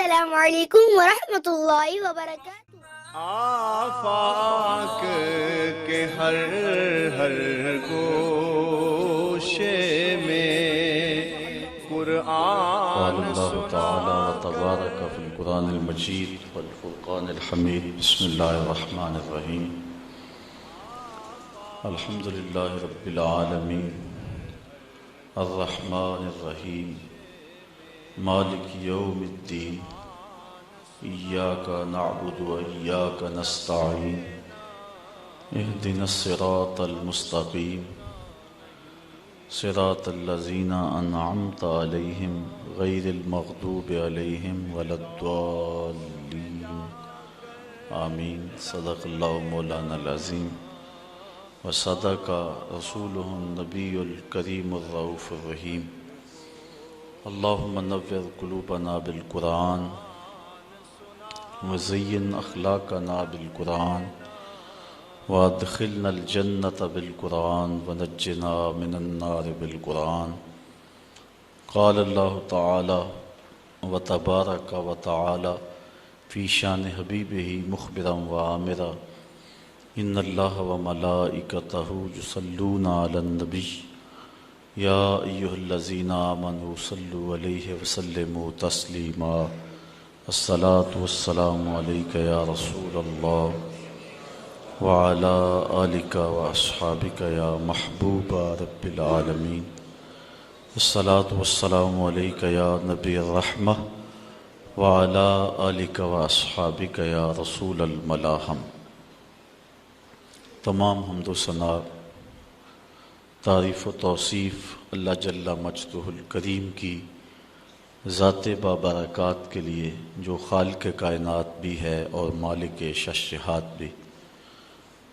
السلام علیکم ورحمۃ اللہ وبرکاتہ۔ آفاق کے ہر گوشے میں قرآن قال اللہ تعالی وتبارک فی القرآن المجید والفرقان الحمید۔ بسم اللہ الرحمن الرحیم۔ الحمد للہ رب العالمین الرحمن الرحیم مالک یوم الدین، ایاک نعبد و ایاک نستعین، اہدنا الصراط المستقیم، صراط الذین انعمت علیہم غیر المغضوب علیہم ولا الضالین آمین۔ صدق اللہ مولانا العظیم وصدق رسولہ النبی الکریم الرؤوف الرحیم۔ اللہم نور قلوبنا بالقرآن وزین اخلاقنا بالقرآن وادخلنا الجنة بالقرآن ونجنا من النار بالقرآن۔ قال اللہ تعالی وتبارک وتعالی فی شان حبیبہ مخبرا وآمرا، ان اللہ وملائکتہ یصلون علی النبی یا ایہا الذین آمنوا صلوا علیہ وسلموا تسلیما۔ الصلاة والسلام علیک یا رسول اللہ وعلی آلک واصحابک یا محبوب رب العالمین۔ الصلاة والسلام علیک یا نبی الرحمہ وعلی آلک واصحابک یا رسول الملاحم۔ تمام حمد و ثنا، تعریف و توصیف اللہ جل مجدہ الکریم کی ذات بابرکات کے لیے، جو خالق کائنات بھی ہے اور مالک ششہات بھی۔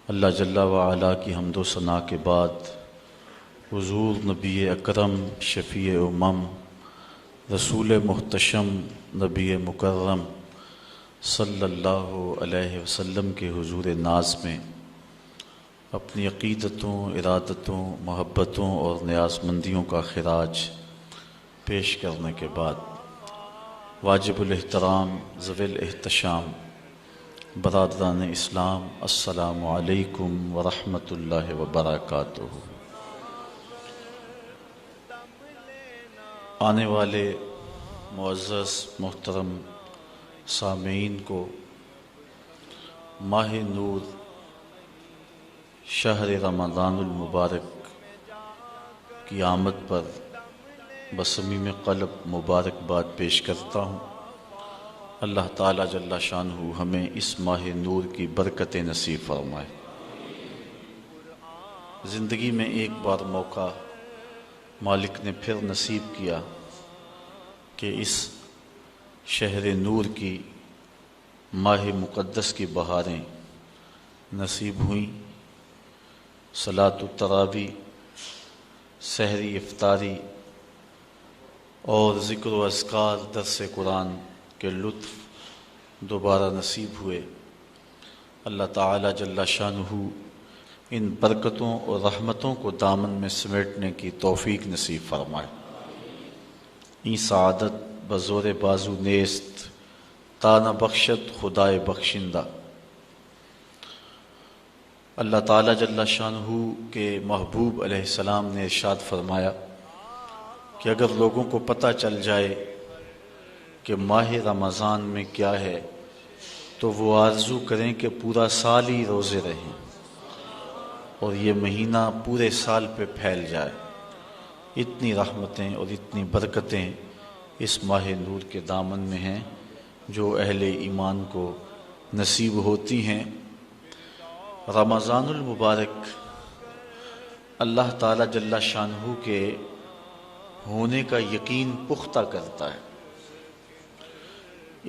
اللہ جل وعلا کی حمد و ثنا کے بعد حضور نبی اکرم شفیع امم رسول محتشم نبی مکرم صلی اللہ علیہ وسلم کے حضور ناز میں اپنی عقیدتوں، ارادتوں، محبتوں اور نیاز مندیوں کا خراج پیش کرنے کے بعد واجب الاحترام ذوی الاحتشام برادران اسلام، السلام علیکم ورحمۃ اللہ وبرکاتہ۔ آنے والے معزز محترم سامعین کو ماہ نور شہر رمضان المبارک کی آمد پر بصمیم قلب مبارکباد پیش کرتا ہوں۔ اللہ تعالیٰ جل شانہ ہمیں اس ماہ نور کی برکت نصیب فرمائے۔ زندگی میں ایک بار موقع مالک نے پھر نصیب کیا کہ اس شہر نور کی ماہ مقدس کی بہاریں نصیب ہوئیں۔ صلاۃ التراویح، سحری افطاری اور ذکر و اذکار، درس قرآن کے لطف دوبارہ نصیب ہوئے۔ اللہ تعالیٰ جل شانہ ان برکتوں اور رحمتوں کو دامن میں سمیٹنے کی توفیق نصیب فرمائے۔ این سعادت بزور بازو نیست، تا نہ بخشد خدائے بخشندہ۔ اللہ تعالیٰ جل شانہ کے محبوب علیہ السلام نے ارشاد فرمایا کہ اگر لوگوں کو پتہ چل جائے کہ ماہ رمضان میں کیا ہے تو وہ آرزو کریں کہ پورا سال ہی روزے رہیں اور یہ مہینہ پورے سال پہ پھیل جائے۔ اتنی رحمتیں اور اتنی برکتیں اس ماہ نور کے دامن میں ہیں جو اہل ایمان کو نصیب ہوتی ہیں۔ رمضان المبارک اللہ تعالیٰ جل شانہ کے ہونے کا یقین پختہ کرتا ہے۔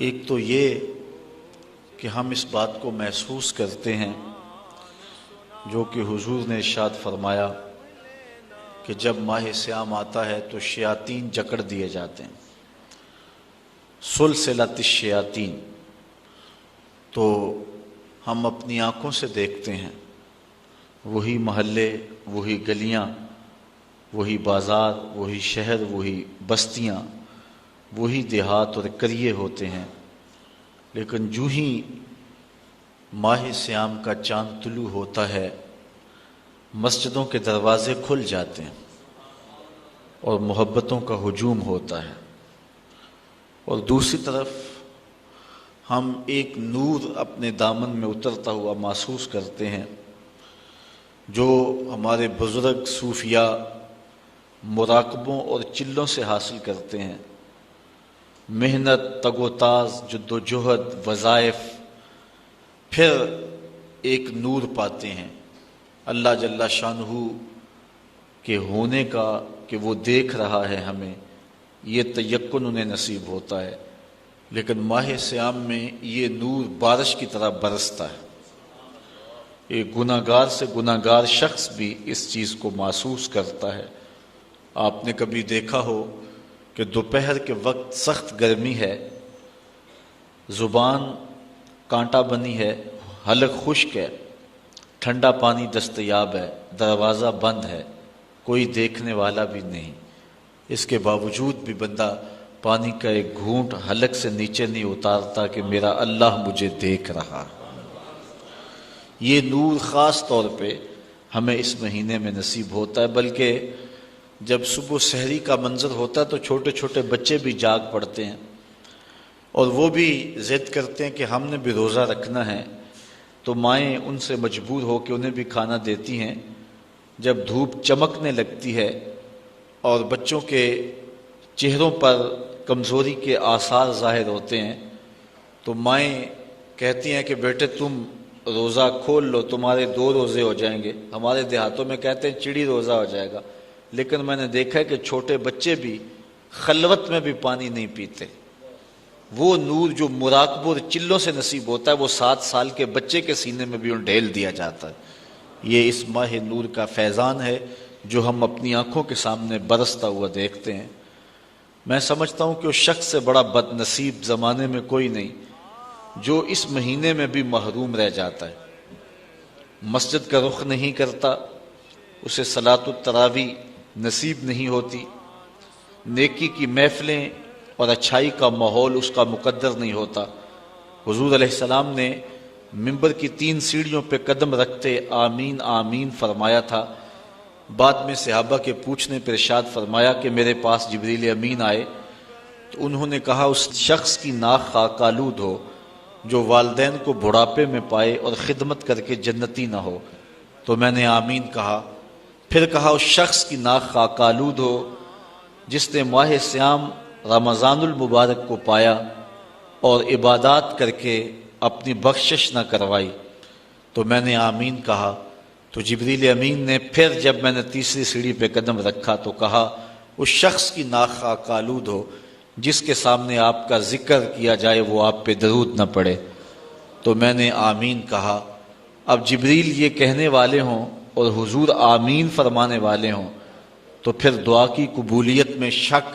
ایک تو یہ کہ ہم اس بات کو محسوس کرتے ہیں جو کہ حضور نے ارشاد فرمایا کہ جب ماہ صیام آتا ہے تو شیاطین جکڑ دیے جاتے ہیں، سلسلۃ الشیاطین۔ تو ہم اپنی آنکھوں سے دیکھتے ہیں وہی محلے، وہی گلیاں، وہی بازار، وہی شہر، وہی بستیاں وہی دیہات اور قریے ہوتے ہیں، لیکن جو ہی ماہ صیام کا چاند طلوع ہوتا ہے مسجدوں کے دروازے کھل جاتے ہیں اور محبتوں کا ہجوم ہوتا ہے، اور دوسری طرف ہم ایک نور اپنے دامن میں اترتا ہوا محسوس کرتے ہیں جو ہمارے بزرگ صوفیاء مراقبوں اور چلوں سے حاصل کرتے ہیں، محنت، تگ و تاز، جد و جہد، وظائف، پھر ایک نور پاتے ہیں اللہ جل شانہ کے ہونے کا، کہ وہ دیکھ رہا ہے ہمیں، یہ تیقن انہیں نصیب ہوتا ہے۔ لیکن ماہ صیام میں یہ نور بارش کی طرح برستا ہے، ایک گناہ گار سے گناہ گار شخص بھی اس چیز کو محسوس کرتا ہے۔ آپ نے کبھی دیکھا ہو کہ دوپہر کے وقت سخت گرمی ہے، زبان کانٹا بنی ہے، حلق خشک ہے، ٹھنڈا پانی دستیاب ہے، دروازہ بند ہے، کوئی دیکھنے والا بھی نہیں، اس کے باوجود بھی بندہ پانی کا ایک گھونٹ حلق سے نیچے نہیں اتارتا کہ میرا اللہ مجھے دیکھ رہا۔ یہ نور خاص طور پہ ہمیں اس مہینے میں نصیب ہوتا ہے، بلکہ جب صبح سحری کا منظر ہوتا ہے تو چھوٹے چھوٹے بچے بھی جاگ پڑتے ہیں اور وہ بھی ضد کرتے ہیں کہ ہم نے بھی روزہ رکھنا ہے، تو مائیں ان سے مجبور ہو کے انہیں بھی کھانا دیتی ہیں۔ جب دھوپ چمکنے لگتی ہے اور بچوں کے چہروں پر کمزوری کے آثار ظاہر ہوتے ہیں تو مائیں کہتی ہیں کہ بیٹے تم روزہ کھول لو، تمہارے 2 روزے ہو جائیں گے۔ ہمارے دیہاتوں میں کہتے ہیں چڑی روزہ ہو جائے گا، لیکن میں نے دیکھا ہے کہ چھوٹے بچے بھی خلوت میں بھی پانی نہیں پیتے۔ وہ نور جو مراقبہ اور چلوں سے نصیب ہوتا ہے وہ 7 سال کے بچے کے سینے میں بھی ڈھیل دیا جاتا ہے۔ یہ اس ماہ نور کا فیضان ہے جو ہم اپنی آنکھوں کے سامنے برستا ہوا دیکھتے ہیں۔ میں سمجھتا ہوں کہ اس شخص سے بڑا بد نصیب زمانے میں کوئی نہیں جو اس مہینے میں بھی محروم رہ جاتا ہے، مسجد کا رخ نہیں کرتا، اسے صلاۃ التراویح نصیب نہیں ہوتی، نیکی کی محفلیں اور اچھائی کا ماحول اس کا مقدر نہیں ہوتا۔ حضور علیہ السلام نے منبر کی 3 سیڑھیوں پہ قدم رکھتے آمین آمین فرمایا تھا۔ بعد میں صحابہ کے پوچھنے پر ارشاد فرمایا کہ میرے پاس جبریل امین آئے تو انہوں نے کہا اس شخص کی ناک خاک آلود ہو جو والدین کو بڑھاپے میں پائے اور خدمت کر کے جنتی نہ ہو، تو میں نے آمین کہا۔ پھر کہا اس شخص کی ناک خاک آلود ہو جس نے ماہ صیام رمضان المبارک کو پایا اور عبادات کر کے اپنی بخشش نہ کروائی، تو میں نے آمین کہا۔ تو جبریل امین نے پھر جب میں نے 3ری سیڑھی پہ قدم رکھا تو کہا اس شخص کی ناک خاک آلود ہو جس کے سامنے آپ کا ذکر کیا جائے وہ آپ پہ درود نہ پڑے، تو میں نے آمین کہا۔ اب جبریل یہ کہنے والے ہوں اور حضور آمین فرمانے والے ہوں تو پھر دعا کی قبولیت میں شک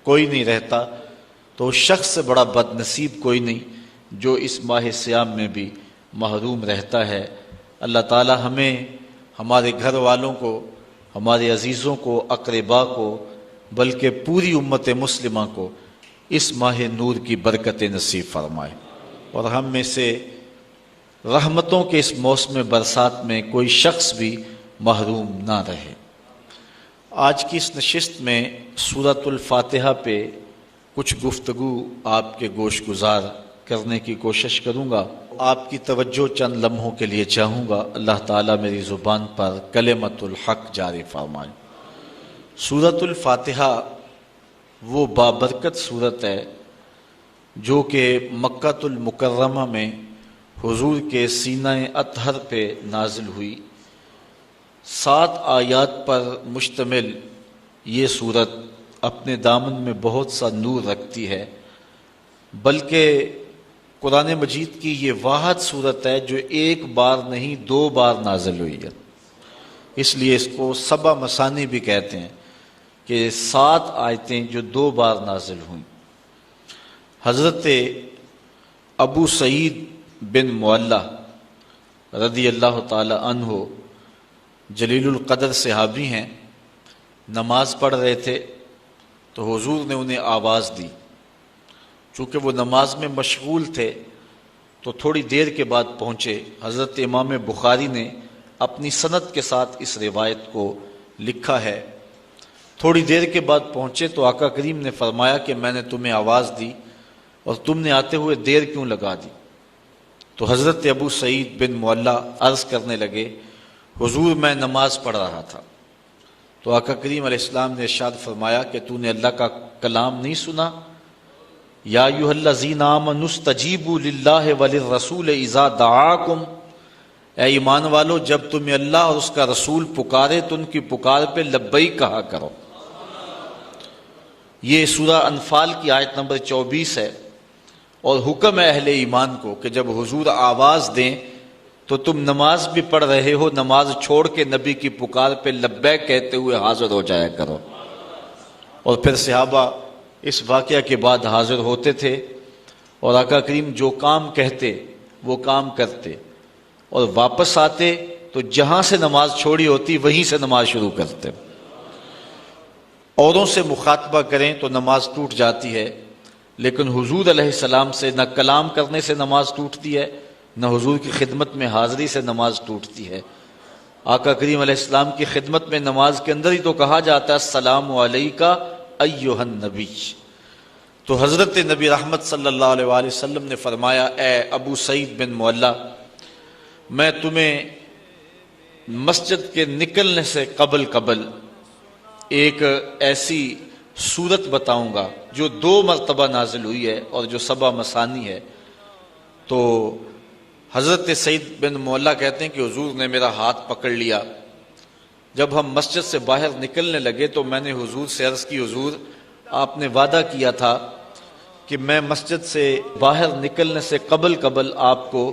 کوئی نہیں رہتا، تو اس شخص سے بڑا بد نصیب کوئی نہیں جو اس ماہ صیام میں بھی محروم رہتا ہے۔ اللہ تعالی ہمیں، ہمارے گھر والوں کو، ہمارے عزیزوں کو، اقربا کو، بلکہ پوری امت مسلمہ کو اس ماہ نور کی برکت نصیب فرمائے، اور ہم میں سے رحمتوں کے اس موسم برسات میں کوئی شخص بھی محروم نہ رہے۔ آج کی اس نشست میں سورۃ الفاتحہ پہ کچھ گفتگو آپ کے گوش گزار کرنے کی کوشش کروں گا۔ آپ کی توجہ چند لمحوں کے لیے چاہوں گا، اللہ تعالیٰ میری زبان پر کلمۃ الحق جاری فرمائے۔ سورۃ الفاتحہ وہ بابرکت سورت ہے جو کہ مکہ المکرمہ میں حضور کے سینہ اطہر پہ نازل ہوئی۔ 7 آیات پر مشتمل یہ سورت اپنے دامن میں بہت سا نور رکھتی ہے، بلکہ قرآن مجید کی یہ واحد سورت ہے جو 1 بار نہیں 2 بار نازل ہوئی ہے، اس لیے اس کو 7 مثانی بھی کہتے ہیں کہ 7 آیتیں جو 2 بار نازل ہوئیں۔ حضرت ابو سعید بن معلہ رضی اللہ تعالی عنہ جلیل القدر صحابی ہیں، نماز پڑھ رہے تھے تو حضور نے انہیں آواز دی چونکہ وہ نماز میں مشغول تھے تو تھوڑی دیر کے بعد پہنچے۔ حضرت امام بخاری نے اپنی سند کے ساتھ اس روایت کو لکھا ہے۔ تھوڑی دیر کے بعد پہنچے تو آقا کریم نے فرمایا کہ میں نے تمہیں آواز دی اور تم نے آتے ہوئے دیر کیوں لگا دی؟ تو حضرت ابو سعید بن معلا عرض کرنے لگے، حضور میں نماز پڑھ رہا تھا۔ تو آقا کریم علیہ السلام نے ارشاد فرمایا کہ تو نے اللہ کا کلام نہیں سنا؟ یا ایھا الذین آمنوا استجیبوا للہ وللرسول اذا دعاکم، اے ایمان والو جب تمہیں اللہ اور اس کا رسول پکارے تو ان کی پکار پہ لبیک کہا کرو۔ یہ سورہ انفال کی آیت نمبر 24 ہے، اور حکم ہے اہل ایمان کو کہ جب حضور آواز دیں تو تم نماز بھی پڑھ رہے ہو، نماز چھوڑ کے نبی کی پکار پہ لبیک کہتے ہوئے حاضر ہو جایا کرو۔ اور پھر صحابہ اس واقعہ کے بعد حاضر ہوتے تھے اور آقا کریم جو کام کہتے وہ کام کرتے، اور واپس آتے تو جہاں سے نماز چھوڑی ہوتی وہیں سے نماز شروع کرتے۔ اوروں سے مخاطبہ کریں تو نماز ٹوٹ جاتی ہے، لیکن حضور علیہ السلام سے نہ کلام کرنے سے نماز ٹوٹتی ہے، نہ حضور کی خدمت میں حاضری سے نماز ٹوٹتی ہے۔ آقا کریم علیہ السلام کی خدمت میں نماز کے اندر ہی تو کہا جاتا ہے السلام علیکہ ایھا النبی۔ تو حضرت نبی رحمت صلی اللہ علیہ وآلہ وسلم نے فرمایا، اے ابو سعید بن معلا، میں تمہیں مسجد کے نکلنے سے قبل ایک ایسی صورت بتاؤں گا جو 2 مرتبہ نازل ہوئی ہے اور جو 7 مثانی ہے۔ تو حضرت سعید بن معلا کہتے ہیں کہ حضور نے میرا ہاتھ پکڑ لیا۔ جب ہم مسجد سے باہر نکلنے لگے تو میں نے حضور سے عرض کی، حضور آپ نے وعدہ کیا تھا کہ میں مسجد سے باہر نکلنے سے قبل آپ کو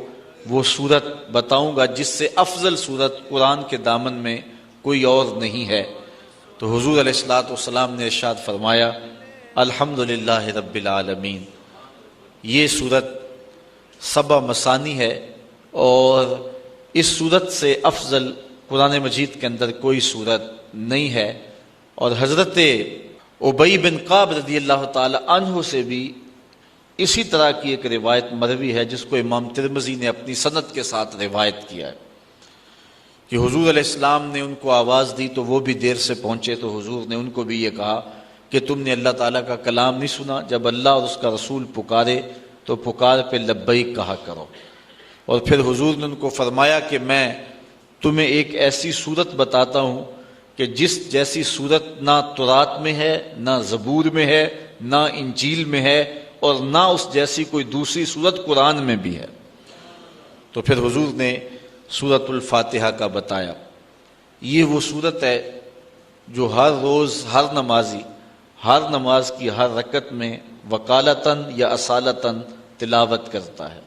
وہ صورت بتاؤں گا جس سے افضل صورت قرآن کے دامن میں کوئی اور نہیں ہے۔ تو حضور علیہ الصلوۃ والسلام نے ارشاد فرمایا، الحمدللہ رب العالمین۔ یہ صورت 7 مثانی ہے، اور اس صورت سے افضل قرآن مجید کے اندر کوئی صورت نہیں ہے۔ اور حضرت ابی بن کعب رضی اللہ تعالی عنہ سے بھی اسی طرح کی ایک روایت مروی ہے جس کو امام ترمذی نے اپنی سند کے ساتھ روایت کیا ہے کہ حضور علیہ السلام نے ان کو آواز دی تو وہ بھی دیر سے پہنچے، تو حضور نے ان کو بھی یہ کہا کہ تم نے اللہ تعالیٰ کا کلام نہیں سنا؟ جب اللہ اور اس کا رسول پکارے تو پکار پہ لبیک کہا کرو۔ اور پھر حضور نے ان کو فرمایا کہ میں تمہیں ایک ایسی صورت بتاتا ہوں کہ جس جیسی صورت نہ تورات میں ہے، نہ زبور میں ہے، نہ انجیل میں ہے، اور نہ اس جیسی کوئی دوسری صورت قرآن میں بھی ہے۔ تو پھر حضور نے سورۃ الفاتحہ کا بتایا۔ یہ وہ صورت ہے جو ہر روز ہر نمازی ہر نماز کی ہر رکعت میں وکالتاً یا اصالتاً تلاوت کرتا ہے۔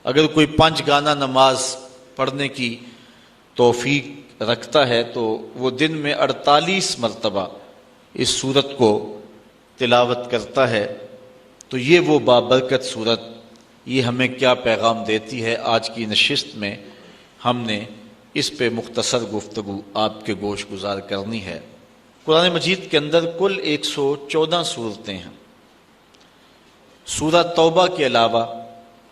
اگر کوئی 5 گانا نماز پڑھنے کی توفیق رکھتا ہے تو وہ دن میں 48 مرتبہ اس صورت کو تلاوت کرتا ہے۔ تو یہ وہ بابرکت صورت، یہ ہمیں کیا پیغام دیتی ہے؟ آج کی نشست میں ہم نے اس پہ مختصر گفتگو آپ کے گوش گزار کرنی ہے۔ قرآن مجید کے اندر کل 114 صورتیں ہیں۔ سورہ توبہ کے علاوہ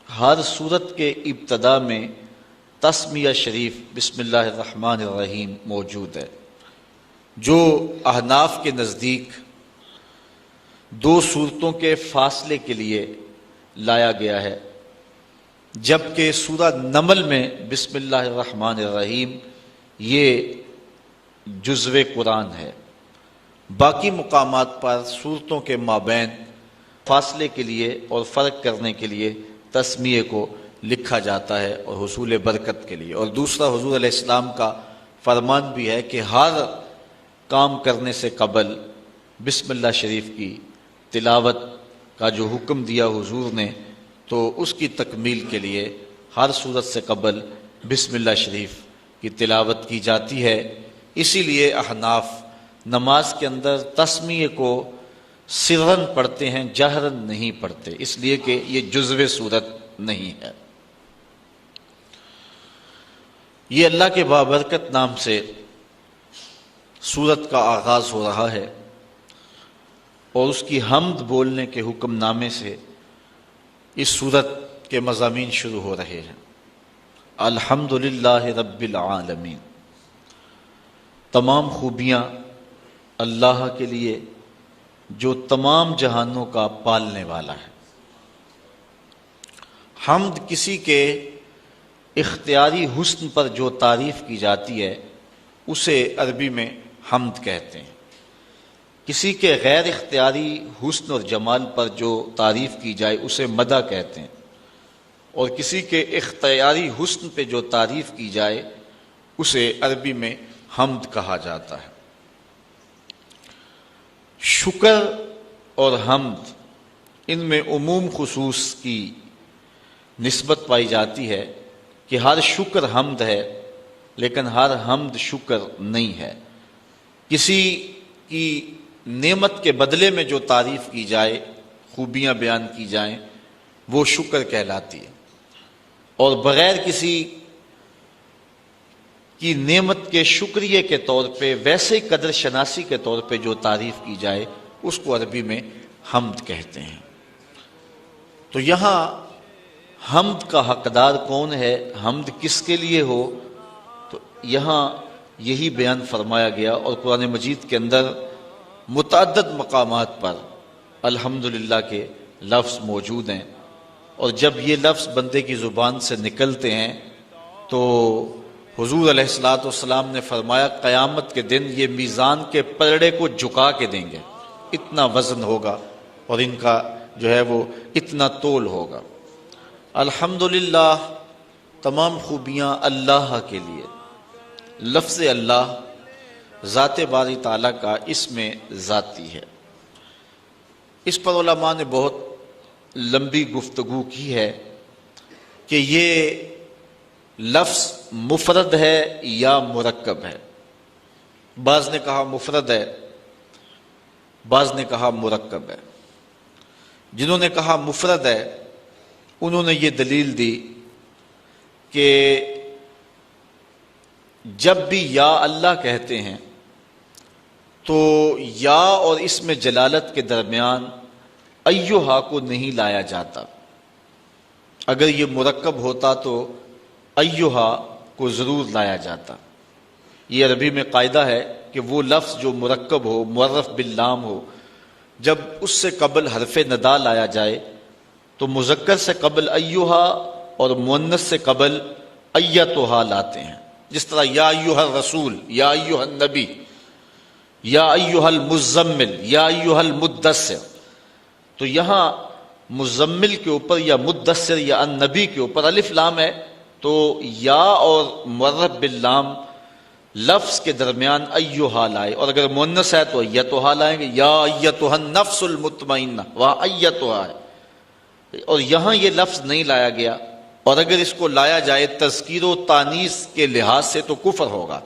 ہر صورت کے ابتدا میں تسمیہ شریف بسم اللہ الرحمن الرحیم موجود ہے، جو احناف کے نزدیک 2 صورتوں کے فاصلے کے لیے لایا گیا ہے، جبکہ سورہ نمل میں بسم اللہ الرحمن الرحیم یہ جزو قرآن ہے۔ باقی مقامات پر صورتوں کے مابین فاصلے کے لیے اور فرق کرنے کے لیے تسمیہ کو لکھا جاتا ہے اور حصول برکت کے لیے۔ اور دوسرا حضور علیہ السلام کا فرمان بھی ہے کہ ہر کام کرنے سے قبل بسم اللہ شریف کی تلاوت کا جو حکم دیا حضور نے، تو اس کی تکمیل کے لیے ہر صورت سے قبل بسم اللہ شریف کی تلاوت کی جاتی ہے۔ اسی لیے احناف نماز کے اندر تسمیہ کو سرن پڑھتے ہیں، جہرن نہیں پڑھتے، اس لیے کہ یہ جزو صورت نہیں ہے۔ یہ اللہ کے بابرکت نام سے سورت کا آغاز ہو رہا ہے، اور اس کی حمد بولنے کے حکم نامے سے اس صورت کے مضامین شروع ہو رہے ہیں۔ الحمدللہ رب العالمین، تمام خوبیاں اللہ کے لیے جو تمام جہانوں کا پالنے والا ہے۔ حمد کسی کے اختیاری حسن پر جو تعریف کی جاتی ہے اسے عربی میں حمد کہتے ہیں۔ کسی کے غیر اختیاری حسن اور جمال پر جو تعریف کی جائے اسے مدح کہتے ہیں، اور کسی کے اختیاری حسن پہ جو تعریف کی جائے اسے عربی میں حمد کہا جاتا ہے۔ شکر اور حمد ان میں عموم خصوص کی نسبت پائی جاتی ہے کہ ہر شکر حمد ہے لیکن ہر حمد شکر نہیں ہے۔ کسی کی نعمت کے بدلے میں جو تعریف کی جائے، خوبیاں بیان کی جائیں، وہ شکر کہلاتی ہے، اور بغیر کسی کی نعمت کے شکریہ کے طور پہ، ویسے قدر شناسی کے طور پہ جو تعریف کی جائے اس کو عربی میں حمد کہتے ہیں۔ تو یہاں حمد کا حقدار کون ہے، حمد کس کے لیے ہو، تو یہاں یہی بیان فرمایا گیا، اور قرآن مجید کے اندر متعدد مقامات پر الحمدللہ کے لفظ موجود ہیں، اور جب یہ لفظ بندے کی زبان سے نکلتے ہیں تو حضور علیہ الصلوۃ والسلام نے فرمایا قیامت کے دن یہ میزان کے پلڑے کو جھکا کے دیں گے، اتنا وزن ہوگا اور ان کا جو ہے وہ اتنا تول ہوگا۔ الحمدللہ، تمام خوبیاں اللہ کے لیے۔ لفظ اللہ ذات باری تعالیٰ کا اسم ذاتی ہے۔ اس پر علماء نے بہت لمبی گفتگو کی ہے کہ یہ لفظ مفرد ہے یا مرکب ہے۔ بعض نے کہا مفرد ہے، بعض نے کہا مرکب ہے۔ جنہوں نے کہا مفرد ہے انہوں نے یہ دلیل دی کہ جب بھی یا اللہ کہتے ہیں تو یا اور اسم جلالت کے درمیان ایہا کو نہیں لایا جاتا۔ اگر یہ مرکب ہوتا تو ایہا کو ضرور لایا جاتا۔ یہ عربی میں قاعدہ ہے کہ وہ لفظ جو مرکب ہو، معرف باللام ہو، جب اس سے قبل حرف ندا لایا جائے تو مذکر سے قبل ایہا اور مؤنث سے قبل ایتھا لاتے ہیں۔ جس طرح یا ایہا الرسول، یا ایہا النبی، یا ایہا المزمل، یا ایہا المدثر، تو یہاں مزمل کے اوپر یا مدثر یا النبی کے اوپر الف لام ہے، تو یا اور معرف باللام لفظ کے درمیان ایہا لائے، اور اگر مؤنث ہے تو ایتھا لائیں گے، یا ایتھا النفس المطمئنہ، وہاں ایتھا ہے، اور یہاں یہ لفظ نہیں لایا گیا، اور اگر اس کو لایا جائے تذکیر و تانیث کے لحاظ سے تو کفر ہوگا،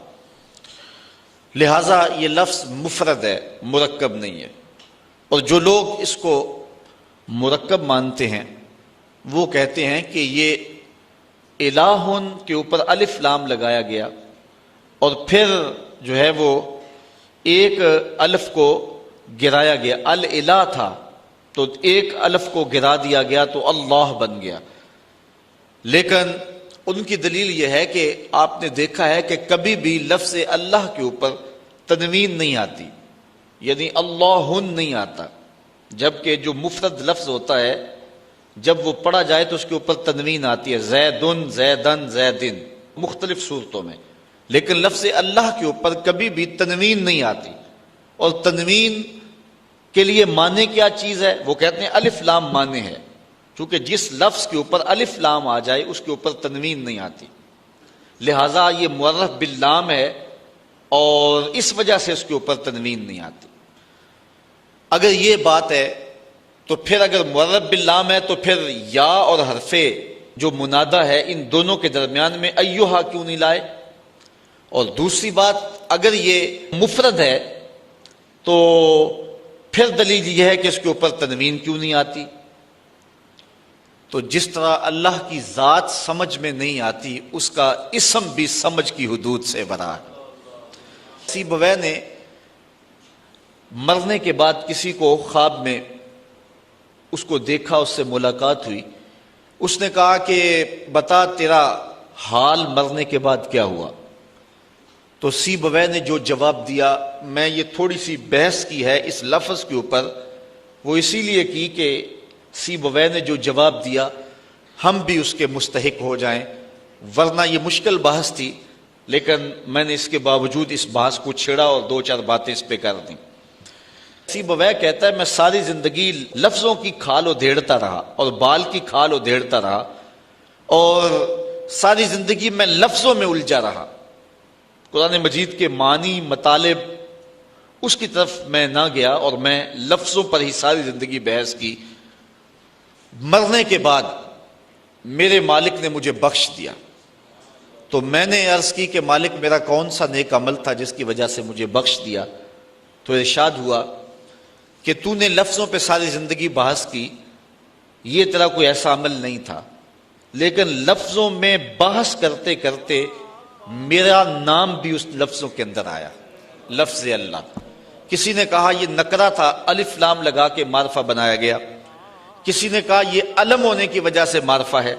لہٰذا یہ لفظ مفرد ہے، مرکب نہیں ہے۔ اور جو لوگ اس کو مرکب مانتے ہیں وہ کہتے ہیں کہ یہ الہن کے اوپر الف لام لگایا گیا، اور پھر جو ہے وہ ایک الف کو گرایا گیا، الہ تھا تو ایک الف کو گرا دیا گیا تو اللہ بن گیا۔ لیکن ان کی دلیل یہ ہے کہ آپ نے دیکھا ہے کہ کبھی بھی لفظ اللہ کے اوپر تنوین نہیں آتی، یعنی اللہن نہیں آتا، جبکہ جو مفرد لفظ ہوتا ہے جب وہ پڑھا جائے تو اس کے اوپر تنوین آتی ہے، زیدن، زیدن، زیدن، مختلف صورتوں میں، لیکن لفظ اللہ کے اوپر کبھی بھی تنوین نہیں آتی۔ اور تنوین کے لیے معنی کیا چیز ہے؟ وہ کہتے ہیں الف لام معنی ہے، چونکہ جس لفظ کے اوپر الف لام آ جائے اس کے اوپر تنوین نہیں آتی، لہٰذا یہ معرف باللام ہے اور اس وجہ سے اس کے اوپر تنوین نہیں آتی۔ اگر یہ بات ہے تو پھر اگر معرف باللام ہے تو پھر یا اور حرف جو منادہ ہے ان دونوں کے درمیان میں ایہا کیوں نہیں لائے؟ اور دوسری بات، اگر یہ مفرد ہے تو پھر دلیل یہ ہے کہ اس کے اوپر تنوین کیوں نہیں آتی؟ تو جس طرح اللہ کی ذات سمجھ میں نہیں آتی، اس کا اسم بھی سمجھ کی حدود سے برا ہے۔ سیبویہ نے مرنے کے بعد کسی کو خواب میں اس کو دیکھا، اس سے ملاقات ہوئی، اس نے کہا کہ بتا تیرا حال مرنے کے بعد کیا ہوا؟ تو سیبویہ نے جو جواب دیا، میں یہ تھوڑی سی بحث کی ہے اس لفظ کے اوپر، وہ اسی لیے کی کہ سیبویہ نے جو جواب دیا ہم بھی اس کے مستحق ہو جائیں، ورنہ یہ مشکل بحث تھی، لیکن میں نے اس کے باوجود اس بحث کو چھیڑا اور دو چار باتیں اس پہ کر دیں۔ سیبویہ کہتا ہے میں ساری زندگی لفظوں کی کھال ادھیڑتا رہا اور بال کی کھال ادھیڑتا رہا، اور ساری زندگی میں لفظوں میں الجھا رہا، قرآن مجید کے معنی مطالب اس کی طرف میں نہ گیا اور میں لفظوں پر ہی ساری زندگی بحث کی۔ مرنے کے بعد میرے مالک نے مجھے بخش دیا، تو میں نے عرض کی کہ مالک میرا کون سا نیک عمل تھا جس کی وجہ سے مجھے بخش دیا؟ تو ارشاد ہوا کہ تو نے لفظوں پہ ساری زندگی بحث کی، یہ تیرا کوئی ایسا عمل نہیں تھا، لیکن لفظوں میں بحث کرتے کرتے میرا نام بھی اس لفظوں کے اندر آیا، لفظ اللہ۔ کسی نے کہا یہ نکرہ تھا، الف لام لگا کے معرفہ بنایا گیا، کسی نے کہا یہ علم ہونے کی وجہ سے معرفہ ہے،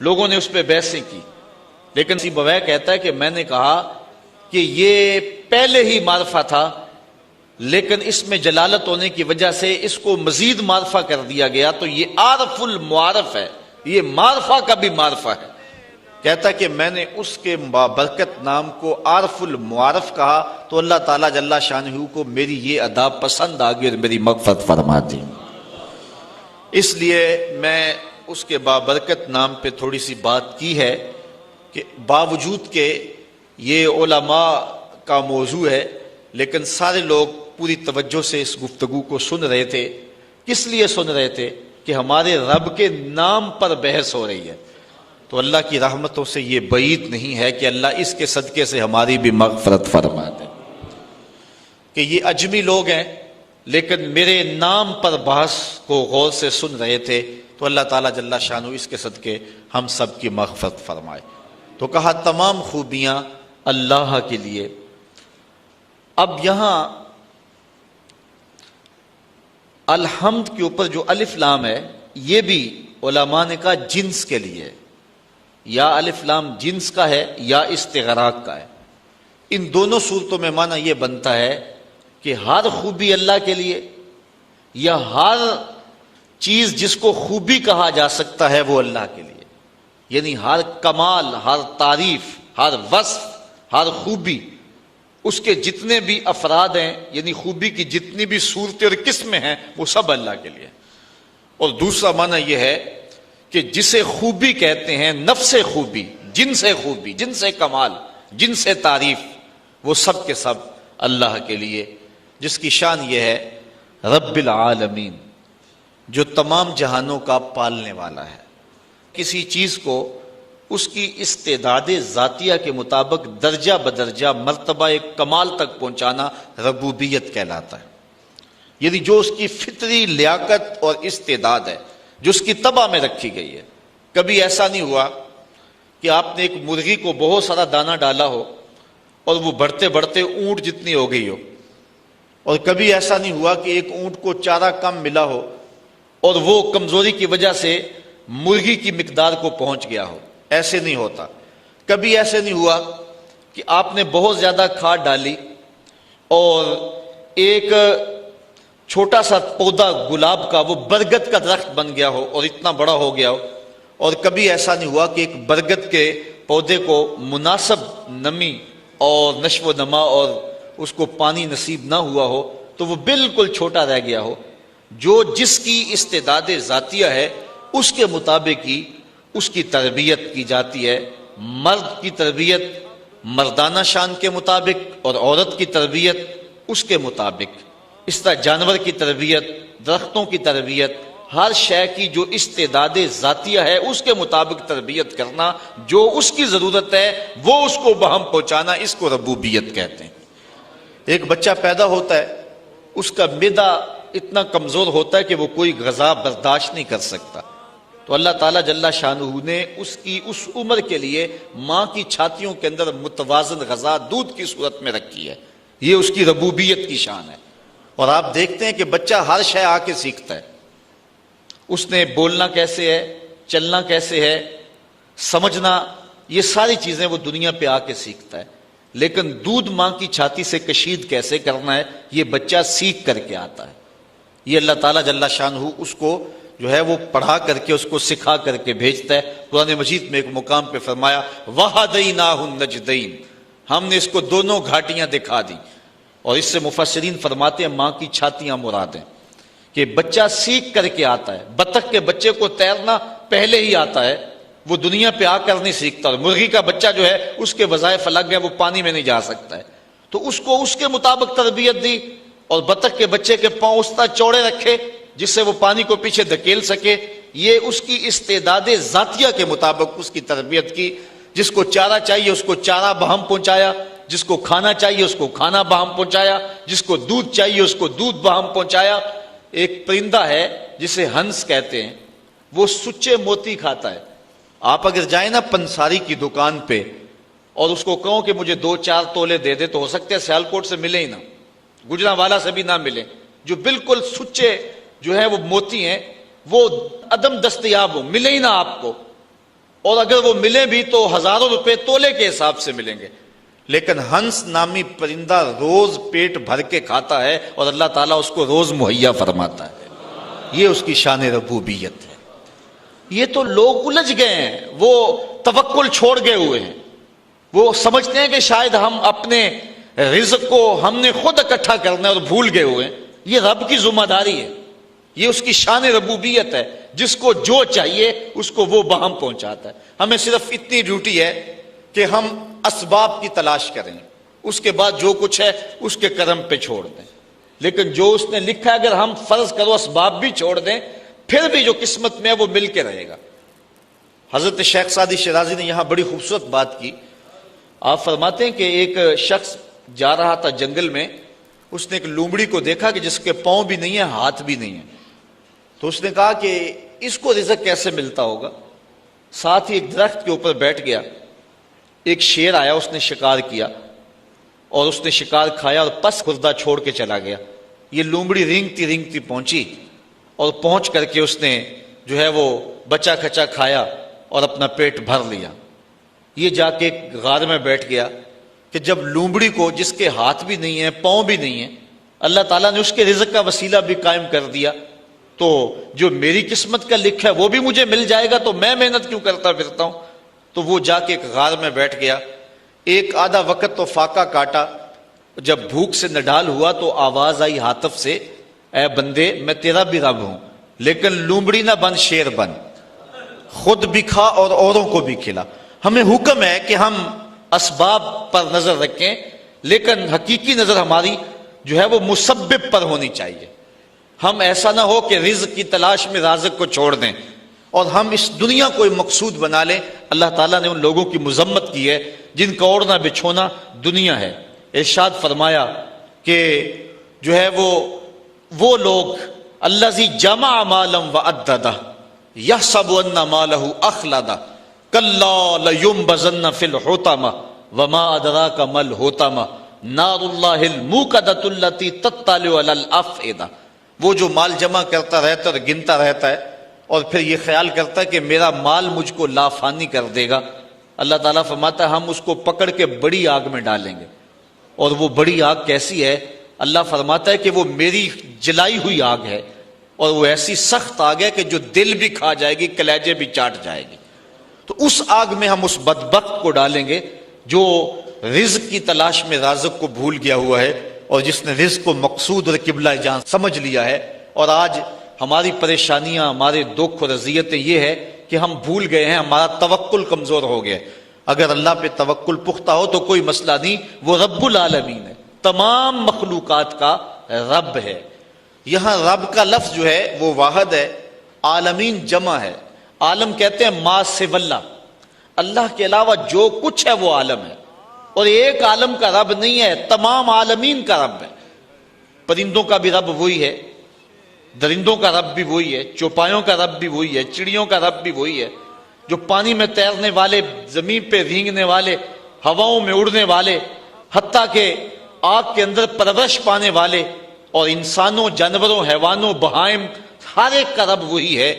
لوگوں نے اس پہ بحثیں کی، لیکن سیبویہ کہتا ہے کہ میں نے کہا کہ یہ پہلے ہی معرفہ تھا، لیکن اس میں جلالت ہونے کی وجہ سے اس کو مزید معرفہ کر دیا گیا، تو یہ عارف المعارف ہے، یہ معرفہ کا بھی معرفہ ہے۔ کہتا کہ میں نے اس کے بابرکت نام کو عارف المعارف کہا، تو اللہ تعالیٰ جل شانہ کو میری یہ ادا پسند آ گئی اور میری مغفرت فرما دی۔ اس لیے میں اس کے بابرکت نام پہ تھوڑی سی بات کی ہے کہ باوجود کہ یہ علماء کا موضوع ہے، لیکن سارے لوگ پوری توجہ سے اس گفتگو کو سن رہے تھے۔ کس لیے سن رہے تھے؟ کہ ہمارے رب کے نام پر بحث ہو رہی ہے، تو اللہ کی رحمتوں سے یہ بعید نہیں ہے کہ اللہ اس کے صدقے سے ہماری بھی مغفرت فرما دے کہ یہ اجمی لوگ ہیں لیکن میرے نام پر بحث کو غور سے سن رہے تھے، تو اللہ تعالیٰ جل شانہ اس کے صدقے ہم سب کی مغفرت فرمائے۔ تو کہا تمام خوبیاں اللہ کے لیے۔ اب یہاں الحمد کے اوپر جو الف لام ہے، یہ بھی علماء نے کہا جنس کے لیے، یا الف لام جنس کا ہے یا استغراق کا ہے۔ ان دونوں صورتوں میں معنی یہ بنتا ہے کہ ہر خوبی اللہ کے لیے، یا ہر چیز جس کو خوبی کہا جا سکتا ہے وہ اللہ کے لیے، یعنی ہر کمال، ہر تعریف، ہر وصف، ہر خوبی، اس کے جتنے بھی افراد ہیں، یعنی خوبی کی جتنی بھی صورتیں اور قسمیں ہیں، وہ سب اللہ کے لیے۔ اور دوسرا معنی یہ ہے کہ جسے خوبی کہتے ہیں، نفس خوبی، جنس خوبی، جنس کمال، جنس تعریف، وہ سب کے سب اللہ کے لیے، جس کی شان یہ ہے رب العالمین، جو تمام جہانوں کا پالنے والا ہے۔ کسی چیز کو اس کی استعداد ذاتیہ کے مطابق درجہ بدرجہ مرتبہ کمال تک پہنچانا ربوبیت کہلاتا ہے، یعنی جو اس کی فطری لیاقت اور استعداد ہے، جو اس کی طبع میں رکھی گئی ہے۔ کبھی ایسا نہیں ہوا کہ آپ نے ایک مرغی کو بہت سارا دانہ ڈالا ہو اور وہ بڑھتے بڑھتے اونٹ جتنی ہو گئی ہو، اور کبھی ایسا نہیں ہوا کہ ایک اونٹ کو چارہ کم ملا ہو اور وہ کمزوری کی وجہ سے مرغی کی مقدار کو پہنچ گیا ہو، ایسے نہیں ہوتا۔ کبھی ایسے نہیں ہوا کہ آپ نے بہت زیادہ کھاد ڈالی اور ایک چھوٹا سا پودا گلاب کا وہ برگد کا درخت بن گیا ہو اور اتنا بڑا ہو گیا ہو، اور کبھی ایسا نہیں ہوا کہ ایک برگد کے پودے کو مناسب نمی اور نشو و نما اور اس کو پانی نصیب نہ ہوا ہو تو وہ بالکل چھوٹا رہ گیا ہو۔ جو جس کی استعداد ذاتیہ ہے اس کے مطابق ہی اس کی تربیت کی جاتی ہے۔ مرد کی تربیت مردانہ شان کے مطابق اور عورت کی تربیت اس کے مطابق، اس طرح جانور کی تربیت، درختوں کی تربیت، ہر شے کی جو استعداد ذاتیہ ہے اس کے مطابق تربیت کرنا، جو اس کی ضرورت ہے وہ اس کو بہم پہنچانا، اس کو ربوبیت کہتے ہیں۔ ایک بچہ پیدا ہوتا ہے، اس کا معدہ اتنا کمزور ہوتا ہے کہ وہ کوئی غذا برداشت نہیں کر سکتا، تو اللہ تعالیٰ جل شانہ نے اس کی اس عمر کے لیے ماں کی چھاتیوں کے اندر متوازن غذا دودھ کی صورت میں رکھی ہے۔ یہ اس کی ربوبیت کی شان ہے۔ اور آپ دیکھتے ہیں کہ بچہ ہر شے آ کے سیکھتا ہے۔ اس نے بولنا کیسے ہے، چلنا کیسے ہے، سمجھنا، یہ ساری چیزیں وہ دنیا پہ آ کے سیکھتا ہے، لیکن دودھ ماں کی چھاتی سے کشید کیسے کرنا ہے یہ بچہ سیکھ کر کے آتا ہے۔ یہ اللہ تعالیٰ جل شانہ اس کو جو ہے وہ پڑھا کر کے، اس کو سکھا کر کے بھیجتا ہے۔ قرآن مجید میں ایک مقام پہ فرمایا وَهَدَيْنَاهُ النَّجْدَيْنِ، ہم نے اس کو دونوں گھاٹیاں دکھا دی۔ اور اس سے مفسرین فرماتے ہیں ماں کی چھاتیاں مراد ہیں، کہ بچہ سیکھ کر کے آتا ہے۔ بطخ کے بچے کو تیرنا پہلے ہی آتا ہے، وہ دنیا پہ آ کر نہیں سیکھتا۔ اور مرغی کا بچہ جو ہے اس کے وظائف الگ ہیں، وہ پانی میں نہیں جا سکتا ہے، تو اس کو اس کے مطابق تربیت دی، اور بطخ کے بچے کے پاؤں اس طرح چوڑے رکھے جس سے وہ پانی کو پیچھے دھکیل سکے۔ یہ اس کی استعداد ذاتیہ کے مطابق اس کی تربیت کی۔ جس کو چارہ چاہیے اس کو چارہ بہم پہنچایا، جس کو کھانا چاہیے اس کو کھانا بہم پہنچایا، جس کو دودھ چاہیے اس کو دودھ بہم پہنچایا۔ ایک پرندہ ہے جسے ہنس کہتے ہیں، وہ سچے موتی کھاتا ہے۔ آپ اگر جائیں نا پنساری کی دکان پہ اور اس کو کہو کہ مجھے 2-4 تولے دے دے، تو ہو سکتا ہے سیالکوٹ سے ملے ہی نہ، گجرانوالا سے بھی نہ ملے۔ جو بالکل سچے جو ہے وہ موتی ہیں، وہ عدم دستیاب ہو، ملے ہی نہ آپ کو، اور اگر وہ ملے بھی تو ہزاروں روپے تولے کے حساب سے ملیں گے۔ لیکن ہنس نامی پرندہ روز پیٹ بھر کے کھاتا ہے، اور اللہ تعالیٰ اس کو روز مہیا فرماتا ہے۔ یہ اس کی شان ربوبیت ہے۔ یہ تو لوگ الجھ گئے ہیں، وہ توکل چھوڑ گئے ہوئے ہیں، وہ سمجھتے ہیں کہ شاید ہم اپنے رزق کو ہم نے خود اکٹھا کرنا ہے، اور بھول گئے ہوئے ہیں۔ یہ رب کی ذمہ داری ہے، یہ اس کی شان ربوبیت ہے، جس کو جو چاہیے اس کو وہ بہم پہنچاتا ہے۔ ہمیں صرف اتنی ڈیوٹی ہے کہ ہم اسباب کی تلاش کریں، اس کے بعد جو کچھ ہے اس کے کرم پہ چھوڑ دیں۔ لیکن جو اس نے لکھا ہے، اگر ہم فرض کرو اسباب بھی چھوڑ دیں، پھر بھی جو قسمت میں ہے وہ مل کے رہے گا۔ حضرت شیخ سعدی شیرازی نے یہاں بڑی خوبصورت بات کی۔ آپ فرماتے ہیں کہ ایک شخص جا رہا تھا جنگل میں، اس نے ایک لومڑی کو دیکھا کہ جس کے پاؤں بھی نہیں ہیں، ہاتھ بھی نہیں ہیں، تو اس نے کہا کہ اس کو رزق کیسے ملتا ہوگا۔ ساتھ ہی ایک درخت کے اوپر بیٹھ گیا، ایک شیر آیا، اس نے شکار کیا اور اس نے شکار کھایا اور پس خوردہ چھوڑ کے چلا گیا۔ یہ لومڑی رینگتی رینگتی پہنچی، اور پہنچ کر کے اس نے جو ہے وہ بچا کھچا کھایا اور اپنا پیٹ بھر لیا۔ یہ جا کے ایک غار میں بیٹھ گیا کہ جب لومڑی کو، جس کے ہاتھ بھی نہیں ہیں پاؤں بھی نہیں ہیں، اللہ تعالیٰ نے اس کے رزق کا وسیلہ بھی قائم کر دیا، تو جو میری قسمت کا لکھا ہے وہ بھی مجھے مل جائے گا، تو میں محنت کیوں کرتا پھرتا ہوں۔ تو وہ جا کے ایک غار میں بیٹھ گیا، ایک آدھا وقت تو فاقہ کاٹا۔ جب بھوک سے نڈال ہوا تو آواز آئی ہاتف سے، اے بندے میں تیرا بھی رب ہوں، لیکن لومڑی نہ بن، شیر بن، خود بھی کھا اور اوروں کو بھی کھلا۔ ہمیں حکم ہے کہ ہم اسباب پر نظر رکھیں، لیکن حقیقی نظر ہماری جو ہے وہ مسبب پر ہونی چاہیے۔ ہم ایسا نہ ہو کہ رزق کی تلاش میں رازق کو چھوڑ دیں اور ہم اس دنیا کو مقصود بنا لیں۔ اللہ تعالیٰ نے ان لوگوں کی مذمت کی ہے جن کا اوڑھنا بچھونا دنیا ہے۔ ارشاد فرمایا کہ جو ہے وہ لوگ الذی جمع مالا وعددہ یحسب ان مالہ اخلدہ کلا لینبذن فی الحطمہ وما ادراک ما الحطمہ نار اللہ الموقدۃ التی تطلع علی الافئدہ۔ وہ جو مال جمع کرتا رہتا اور گنتا رہتا ہے اور پھر یہ خیال کرتا ہے کہ میرا مال مجھ کو لافانی کر دے گا، اللہ تعالیٰ فرماتا ہے ہم اس کو پکڑ کے بڑی آگ میں ڈالیں گے۔ اور وہ بڑی آگ کیسی ہے؟ اللہ فرماتا ہے کہ وہ میری جلائی ہوئی آگ ہے، اور وہ ایسی سخت آگ ہے کہ جو دل بھی کھا جائے گی، کلیجے بھی چاٹ جائے گی۔ تو اس آگ میں ہم اس بدبخت کو ڈالیں گے جو رزق کی تلاش میں رازق کو بھول گیا ہوا ہے، اور جس نے رزق کو مقصود اور قبلہ جان سمجھ لیا ہے۔ اور آج ہماری پریشانیاں، ہمارے دکھ اور اذیتیں یہ ہے کہ ہم بھول گئے ہیں، ہمارا توکل کمزور ہو گیا ہے۔ اگر اللہ پہ توکل پختہ ہو تو کوئی مسئلہ نہیں، وہ رب العالمین ہے، تمام مخلوقات کا رب ہے۔ یہاں رب کا لفظ جو ہے وہ واحد ہے، عالمین جمع ہے۔ عالم کہتے ہیں ما سوی اللہ، اللہ کے علاوہ جو کچھ ہے وہ عالم ہے، اور ایک عالم کا رب نہیں ہے، تمام عالمین کا رب ہے۔ پرندوں کا بھی رب وہی ہے، درندوں کا رب بھی وہی ہے، چوپایوں کا رب بھی وہی ہے، چڑیوں کا رب بھی وہی ہے، جو پانی میں تیرنے والے، زمین پہ رینگنے والے، ہواؤں میں اڑنے والے، حتیٰ کہ آگ کے اندر پرورش پانے والے، اور انسانوں، جانوروں، حیوانوں، بہائم، ہر ایک کا رب وہی ہے۔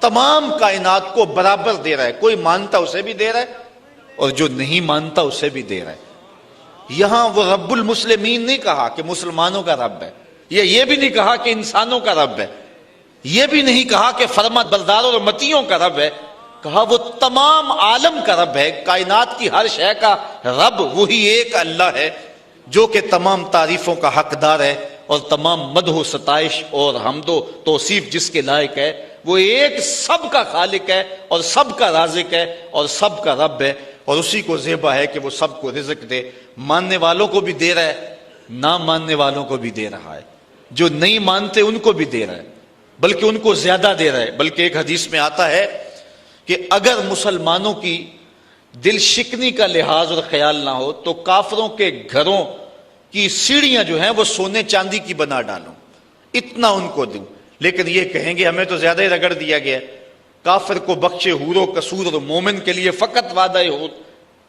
تمام کائنات کو برابر دے رہا ہے. کوئی مانتا اسے بھی دے رہا ہے اور جو نہیں مانتا اسے بھی دے رہا ہے. یہاں وہ رب المسلمین نہیں کہا کہ مسلمانوں کا رب ہے، یہ بھی نہیں کہا کہ انسانوں کا رب ہے، یہ بھی نہیں کہا کہ فرما برداروں اور متیوں کا رب ہے، کہا وہ تمام عالم کا رب ہے. کائنات کی ہر شے کا رب وہی ایک اللہ ہے جو کہ تمام تعریفوں کا حقدار ہے اور تمام مدح و ستائش اور حمد و توصیف جس کے لائق ہے. وہ ایک سب کا خالق ہے اور سب کا رازق ہے اور سب کا رب ہے، اور اسی کو زیبا ہے کہ وہ سب کو رزق دے. ماننے والوں کو بھی دے رہا ہے، نہ ماننے والوں کو بھی دے رہا ہے، جو نہیں مانتے ان کو بھی دے رہا ہے، بلکہ ان کو زیادہ دے رہا ہے. بلکہ ایک حدیث میں آتا ہے کہ اگر مسلمانوں کی دل شکنی کا لحاظ اور خیال نہ ہو تو کافروں کے گھروں کی سیڑھیاں جو ہیں وہ سونے چاندی کی بنا ڈالوں، اتنا ان کو دوں. لیکن یہ کہیں گے ہمیں تو زیادہ ہی رگڑ دیا گیا، کافر کو بخشے حور و قصور اور مومن کے لیے فقط وعدہ حور.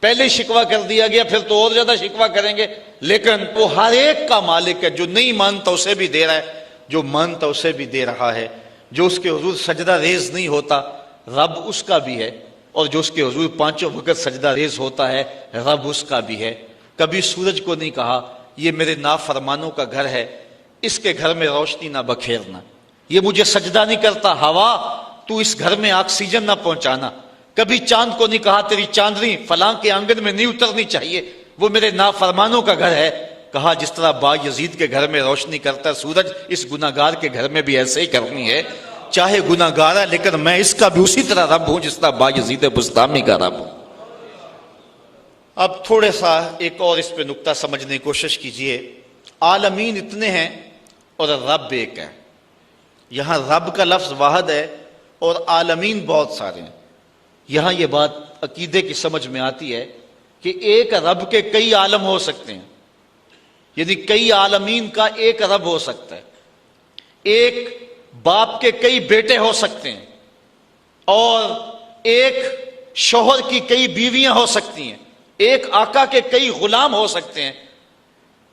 پہلے شکوہ کر دیا گیا، پھر تو اور زیادہ شکوہ کریں گے. لیکن وہ ہر ایک کا مالک ہے، جو نہیں مانتا اسے بھی دے رہا ہے، جو مانتا اسے بھی دے رہا ہے. جو اس کے حضور سجدہ ریز نہیں ہوتا رب اس کا بھی ہے، اور جو اس کے حضور پانچوں وقت سجدہ ریز ہوتا ہے رب اس کا بھی ہے. کبھی سورج کو نہیں کہا یہ میرے نافرمانوں کا گھر ہے، اس کے گھر میں روشنی نہ بکھیرنا. یہ مجھے سجدہ نہیں کرتا، ہوا تو اس گھر میں آکسیجن نہ پہنچانا. کبھی چاند کو نہیں کہا تیری چاندنی فلاں کے آنگن میں نہیں اترنی چاہیے، وہ میرے نافرمانوں کا گھر ہے. کہا جس طرح با یزید کے گھر میں روشنی کرتا ہے سورج، اس گناہگار کے گھر میں بھی ایسے ہی کرنی ہے. چاہے گناہگار ہے لیکن میں اس کا بھی اسی طرح رب ہوں جس طرح با یزید بستامی کا رب ہوں. اب تھوڑا سا ایک اور اس پہ نقطہ سمجھنے کی کوشش کیجئے. عالمین اتنے ہیں اور رب ایک ہے. یہاں رب کا لفظ واحد ہے اور عالمین بہت سارے ہیں. یہاں یہ بات عقیدے کی سمجھ میں آتی ہے کہ ایک رب کے کئی عالم ہو سکتے ہیں، یعنی کئی عالمین کا ایک رب ہو سکتا ہے. ایک باپ کے کئی بیٹے ہو سکتے ہیں، اور ایک شوہر کی کئی بیویاں ہو سکتی ہیں، ایک آقا کے کئی غلام ہو سکتے ہیں،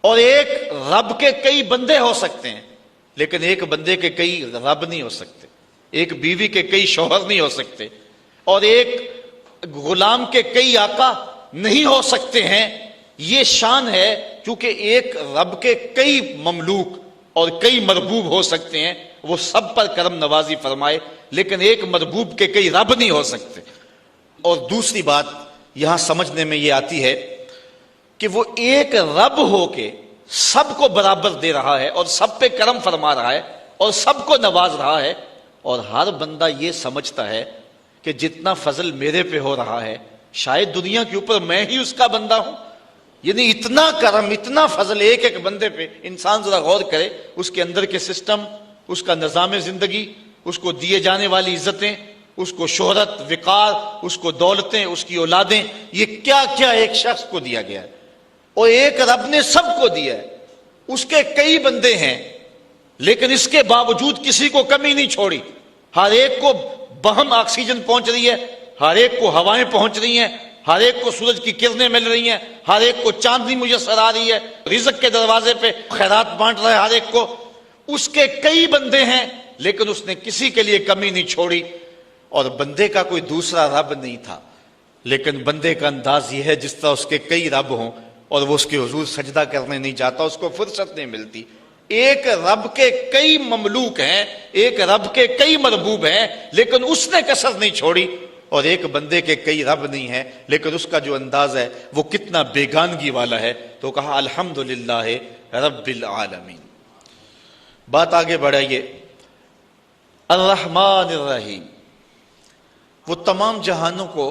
اور ایک رب کے کئی بندے ہو سکتے ہیں. لیکن ایک بندے کے کئی رب نہیں ہو سکتے، ایک بیوی کے کئی شوہر نہیں ہو سکتے، اور ایک غلام کے کئی آقا نہیں ہو سکتے ہیں. یہ شان ہے کیونکہ ایک رب کے کئی مملوک اور کئی مربوب ہو سکتے ہیں، وہ سب پر کرم نوازی فرمائے، لیکن ایک مربوب کے کئی رب نہیں ہو سکتے. اور دوسری بات یہاں سمجھنے میں یہ آتی ہے کہ وہ ایک رب ہو کے سب کو برابر دے رہا ہے اور سب پہ کرم فرما رہا ہے اور سب کو نواز رہا ہے. اور ہر بندہ یہ سمجھتا ہے کہ جتنا فضل میرے پہ ہو رہا ہے شاید دنیا کے اوپر میں ہی اس کا بندہ ہوں. یعنی اتنا کرم، اتنا فضل ایک ایک بندے پہ. انسان ذرا غور کرے اس کے اندر کے سسٹم، اس کا نظام زندگی، اس کو دیے جانے والی عزتیں، اس کو شہرت، وقار، اس کو دولتیں، اس کی اولادیں، یہ کیا کیا ایک شخص کو دیا گیا ہے. اور ایک رب نے سب کو دیا ہے. اس کے کئی بندے ہیں لیکن اس کے باوجود کسی کو کمی نہیں چھوڑی. ہر ایک کو بہم آکسیجن پہنچ رہی ہے، ہر ایک کو ہوائیں پہنچ رہی ہیں، ہر ایک کو سورج کی کرنیں مل رہی ہیں، ہر ایک کو چاندنی میسر آ رہی ہے، رزق کے دروازے پہ خیرات بانٹ رہا ہے ہر ایک کو. اس کے کئی بندے ہیں لیکن اس نے کسی کے لیے کمی نہیں چھوڑی. اور بندے کا کوئی دوسرا رب نہیں تھا، لیکن بندے کا انداز یہ ہے جس طرح اس کے کئی رب ہوں اور وہ اس کے حضور سجدہ کرنے نہیں جاتا، اس کو فرصت نہیں ملتی. ایک رب کے کئی مملوک ہیں، ایک رب کے کئی مربوب ہیں، لیکن اس نے کسر نہیں چھوڑی. اور ایک بندے کے کئی رب نہیں ہیں لیکن اس کا جو انداز ہے وہ کتنا بیگانگی والا ہے. تو کہا الحمدللہ رب العالمین. بات آگے بڑھائیے. الرحمن الرحیم، وہ تمام جہانوں کو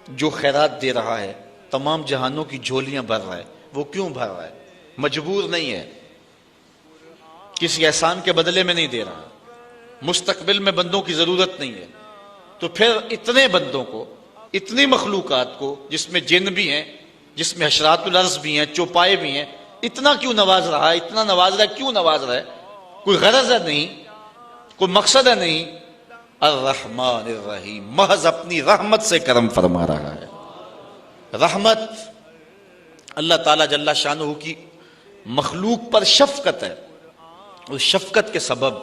جو خیرات دے رہا ہے، تمام جہانوں کی جھولیاں بھر رہا ہے. وہ کیوں بھر رہا ہے؟ مجبور نہیں ہے، کسی احسان کے بدلے میں نہیں دے رہا، مستقبل میں بندوں کی ضرورت نہیں ہے. تو پھر اتنے بندوں کو، اتنی مخلوقات کو جس میں جن بھی ہیں، جس میں حشرات الارض بھی ہیں، چوپائے بھی ہیں، اتنا کیوں نواز رہا ہے؟ اتنا نواز رہا ہے، کیوں نواز رہا ہے؟ کوئی غرض ہے نہیں، کوئی مقصد ہے نہیں. الرحمن الرحیم، محض اپنی رحمت سے کرم فرما رہا ہے. رحمت اللہ تعالیٰ جل شانہ کی مخلوق پر شفقت ہے. اس شفقت کے سبب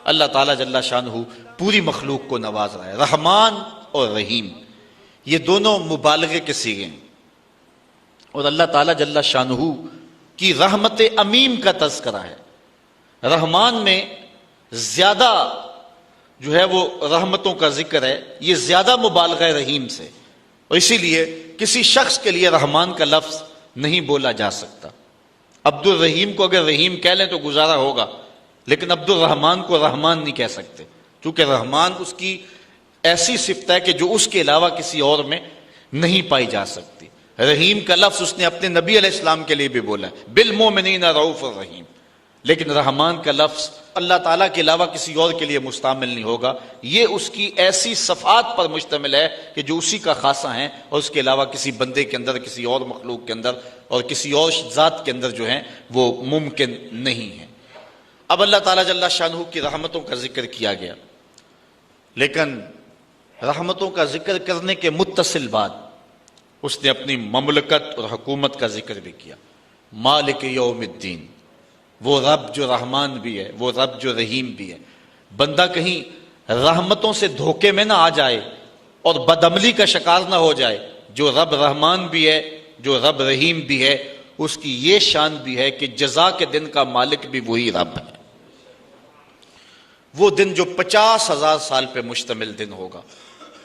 اللہ تعالیٰ جل شانہ پوری مخلوق کو نواز رہا ہے۔ رحمان اور رحیم یہ دونوں مبالغے کے صیغے ہیں، اور اللہ تعالیٰ جل شانہ کی رحمت عمیم کا تذکرہ ہے۔ رحمان میں زیادہ جو ہے وہ رحمتوں کا ذکر ہے، یہ زیادہ مبالغہ رحیم سے، اور اسی لیے کسی شخص کے لیے رحمان کا لفظ نہیں بولا جا سکتا۔ عبد الرحیم کو اگر رحیم کہہ لیں تو گزارا ہوگا، لیکن عبد الرحمان کو رحمان نہیں کہہ سکتے، کیونکہ رحمان اس کی ایسی صفت ہے کہ جو اس کے علاوہ کسی اور میں نہیں پائی جا سکتی۔ رحیم کا لفظ اس نے اپنے نبی علیہ السلام کے لیے بھی بولا ہے، بالمومنین رؤوف الرحیم، لیکن رحمان کا لفظ اللہ تعالیٰ کے علاوہ کسی اور کے لیے مستعمل نہیں ہوگا۔ یہ اس کی ایسی صفات پر مشتمل ہے کہ جو اسی کا خاصہ ہیں، اور اس کے علاوہ کسی بندے کے اندر، کسی اور مخلوق کے اندر اور کسی اور ذات کے اندر جو ہیں وہ ممکن نہیں ہے۔ اب اللہ تعالیٰ جل شانہ کی رحمتوں کا ذکر کیا گیا، لیکن رحمتوں کا ذکر کرنے کے متصل بعد اس نے اپنی مملکت اور حکومت کا ذکر بھی کیا۔ مالک یوم الدین، وہ رب جو رحمان بھی ہے، وہ رب جو رحیم بھی ہے۔ بندہ کہیں رحمتوں سے دھوکے میں نہ آ جائے اور بدعملی کا شکار نہ ہو جائے۔ جو رب رحمان بھی ہے، جو رب رحیم بھی ہے، اس کی یہ شان بھی ہے کہ جزا کے دن کا مالک بھی وہی رب ہے۔ وہ دن جو 50,000 سال پہ مشتمل دن ہوگا،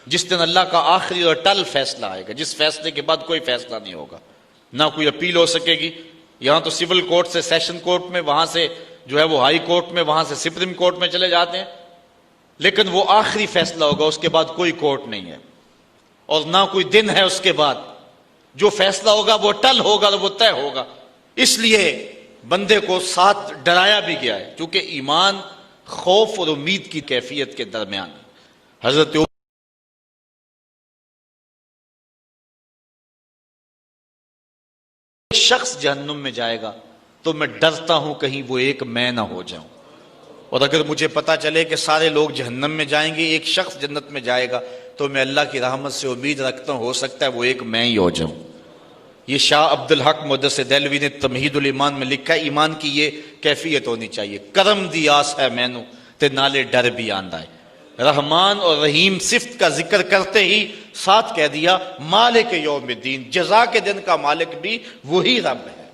جس دن اللہ کا آخری اور ٹل فیصلہ آئے گا، جس فیصلے کے بعد کوئی فیصلہ نہیں ہوگا، نہ کوئی اپیل ہو سکے گی۔ یہاں تو سول کورٹ سے سیشن کورٹ میں، وہاں سے جو ہے وہ ہائی کورٹ میں، وہاں سے سپریم کورٹ میں چلے جاتے ہیں، لیکن وہ آخری فیصلہ ہوگا، اس کے بعد کوئی کورٹ نہیں ہے اور نہ کوئی دن ہے اس کے بعد۔ جو فیصلہ ہوگا وہ ٹل ہوگا اور وہ طے ہوگا۔ اس لیے بندے کو ساتھ ڈرایا بھی گیا ہے، کیونکہ ایمان خوف اور امید کی کیفیت کے درمیان ہے۔ حضرت شخص جہنم میں جائے گا تو میں ڈرتا ہوں کہیں وہ ایک میں نہ ہو جاؤں، اور اگر مجھے پتا چلے کہ سارے لوگ جہنم میں جائیں گے، ایک شخص جنت میں جائے گا، تو میں اللہ کی رحمت سے امید رکھتا ہوں ہو سکتا ہے وہ ایک میں ہی ہو جاؤں۔ یہ شاہ عبد الحق محدث دہلوی نے تمہید الایمان میں لکھا ہے، ایمان کی یہ کیفیت ہونی چاہیے، کرم دی آس ہے مینوں تے نالے ڈر بھی آندا ہے۔ رحمان اور رحیم صفت کا ذکر کرتے ہی ساتھ کہہ دیا مالک یوم الدین، جزا کے دن کا مالک بھی وہی رب ہے،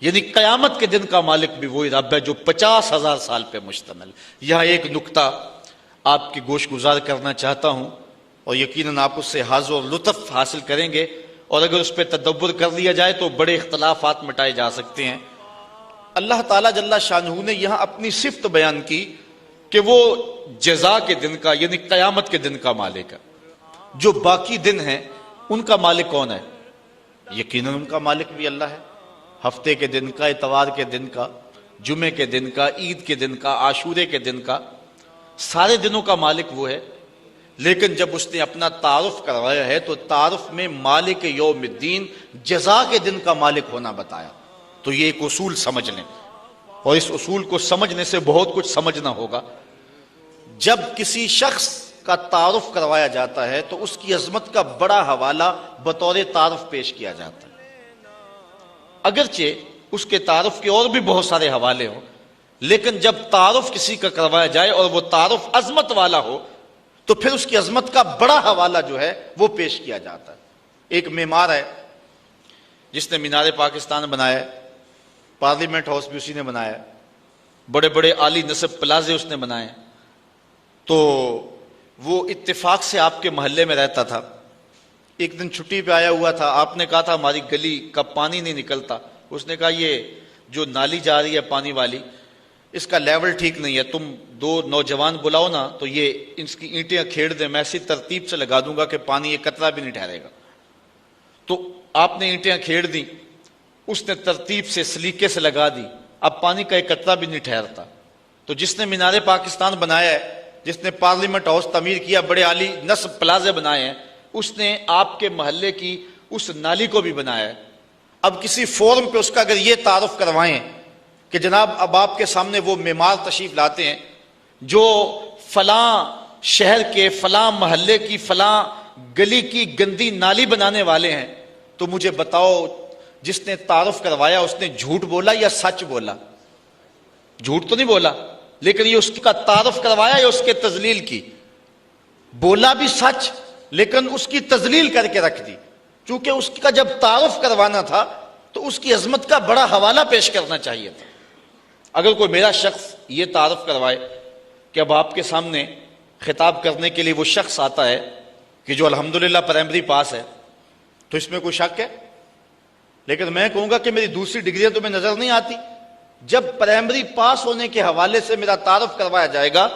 یعنی قیامت کے دن کا مالک بھی وہی رب ہے جو 50,000 سال پہ مشتمل۔ یہاں ایک نکتہ آپ کی گوش گزار کرنا چاہتا ہوں، اور یقیناً آپ اس سے حظ اور لطف حاصل کریں گے، اور اگر اس پہ تدبر کر لیا جائے تو بڑے اختلافات مٹائے جا سکتے ہیں۔ اللہ تعالیٰ جل شانہ نے یہاں اپنی صفت بیان کی کہ وہ جزا کے دن کا، یعنی قیامت کے دن کا مالک ہے۔ جو باقی دن ہیں ان کا مالک کون ہے؟ یقیناً ان کا مالک بھی اللہ ہے۔ ہفتے کے دن کا، اتوار کے دن کا، جمعے کے دن کا، عید کے دن کا، عاشورے کے دن کا، سارے دنوں کا مالک وہ ہے۔ لیکن جب اس نے اپنا تعارف کروایا ہے تو تعارف میں مالک یوم الدین، جزا کے دن کا مالک ہونا بتایا۔ تو یہ ایک اصول سمجھ لیں، اور اس اصول کو سمجھنے سے بہت کچھ سمجھنا ہوگا۔ جب کسی شخص کا تعارف کروایا جاتا ہے تو اس کی عظمت کا بڑا حوالہ بطور تعارف پیش کیا جاتا ہے، اگرچہ اس کے تعارف کے اور بھی بہت سارے حوالے ہوں، لیکن جب تعارف کسی کا کروایا جائے اور وہ تعارف عظمت والا ہو تو پھر اس کی عظمت کا بڑا حوالہ جو ہے وہ پیش کیا جاتا ہے۔ ایک معمار ہے جس نے مینار پاکستان بنایا ہے، پارلیمنٹ ہاؤس بھی اسی نے بنایا ہے، بڑے بڑے عالی نصب پلازے اس نے بنائے ہیں۔ تو وہ اتفاق سے آپ کے محلے میں رہتا تھا، ایک دن چھٹی پہ آیا ہوا تھا، آپ نے کہا تھا ہماری گلی کا پانی نہیں نکلتا، اس نے کہا یہ جو نالی جا رہی ہے پانی والی، اس کا لیول ٹھیک نہیں ہے، تم 2 نوجوان بلاؤ نا تو یہ اس کی اینٹیں کھیڑ دیں، میں ایسی ترتیب سے لگا دوں گا کہ پانی ایک قطرہ بھی نہیں ٹھہرے گا۔ تو آپ نے اینٹیں کھیڑ دیں، اس نے ترتیب سے سلیقے سے لگا دی، اب پانی کا ایک قطرہ بھی نہیں ٹھہرتا۔ تو جس نے مینار پاکستان بنایا ہے، جس نے پارلیمنٹ ہاؤس تعمیر کیا، بڑے عالی نصب پلازے بنائے ہیں، اس نے آپ کے محلے کی اس نالی کو بھی بنایا ہے۔ اب کسی فورم پہ اس کا اگر یہ تعارف کروائیں کہ جناب اب آپ کے سامنے وہ معمار تشریف لاتے ہیں جو فلاں شہر کے فلاں محلے کی فلاں گلی کی گندی نالی بنانے والے ہیں، تو مجھے بتاؤ جس نے تعارف کروایا اس نے جھوٹ بولا یا سچ بولا؟ جھوٹ تو نہیں بولا، لیکن یہ اس کا تعارف کروایا یا اس کے تذلیل کی؟ بولا بھی سچ لیکن اس کی تذلیل کر کے رکھ دی، چونکہ اس کا جب تعارف کروانا تھا تو اس کی عظمت کا بڑا حوالہ پیش کرنا چاہیے تھا۔ اگر کوئی میرا شخص یہ تعارف کروائے کہ اب آپ کے سامنے خطاب کرنے کے لیے وہ شخص آتا ہے کہ جو الحمدللہ پرائمری پاس ہے، تو اس میں کوئی شک ہے؟ لیکن میں کہوں گا کہ میری دوسری ڈگریاں تمہیں نظر نہیں آتی؟ جب پرائمری پاس ہونے کے حوالے سے میرا تعارف کروایا جائے گا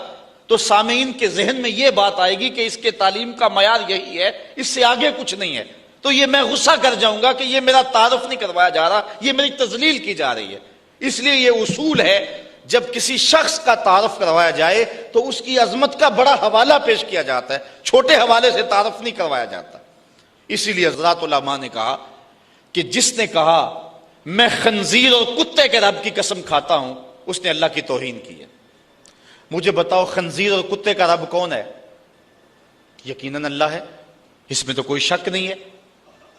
تو سامعین کے ذہن میں یہ بات آئے گی کہ اس کے تعلیم کا معیار یہی ہے، اس سے آگے کچھ نہیں ہے، تو یہ میں غصہ کر جاؤں گا کہ یہ میرا تعارف نہیں کروایا جا رہا، یہ میری تذلیل کی جا رہی ہے۔ اس لیے یہ اصول ہے، جب کسی شخص کا تعارف کروایا جائے تو اس کی عظمت کا بڑا حوالہ پیش کیا جاتا ہے، چھوٹے حوالے سے تعارف نہیں کروایا جاتا۔ اسی لیے حضرات علماء نے کہا کہ جس نے کہا میں خنزیر اور کتے کے رب کی قسم کھاتا ہوں، اس نے اللہ کی توہین کی ہے۔ مجھے بتاؤ خنزیر اور کتے کا رب کون ہے؟ یقیناً اللہ ہے، اس میں تو کوئی شک نہیں ہے۔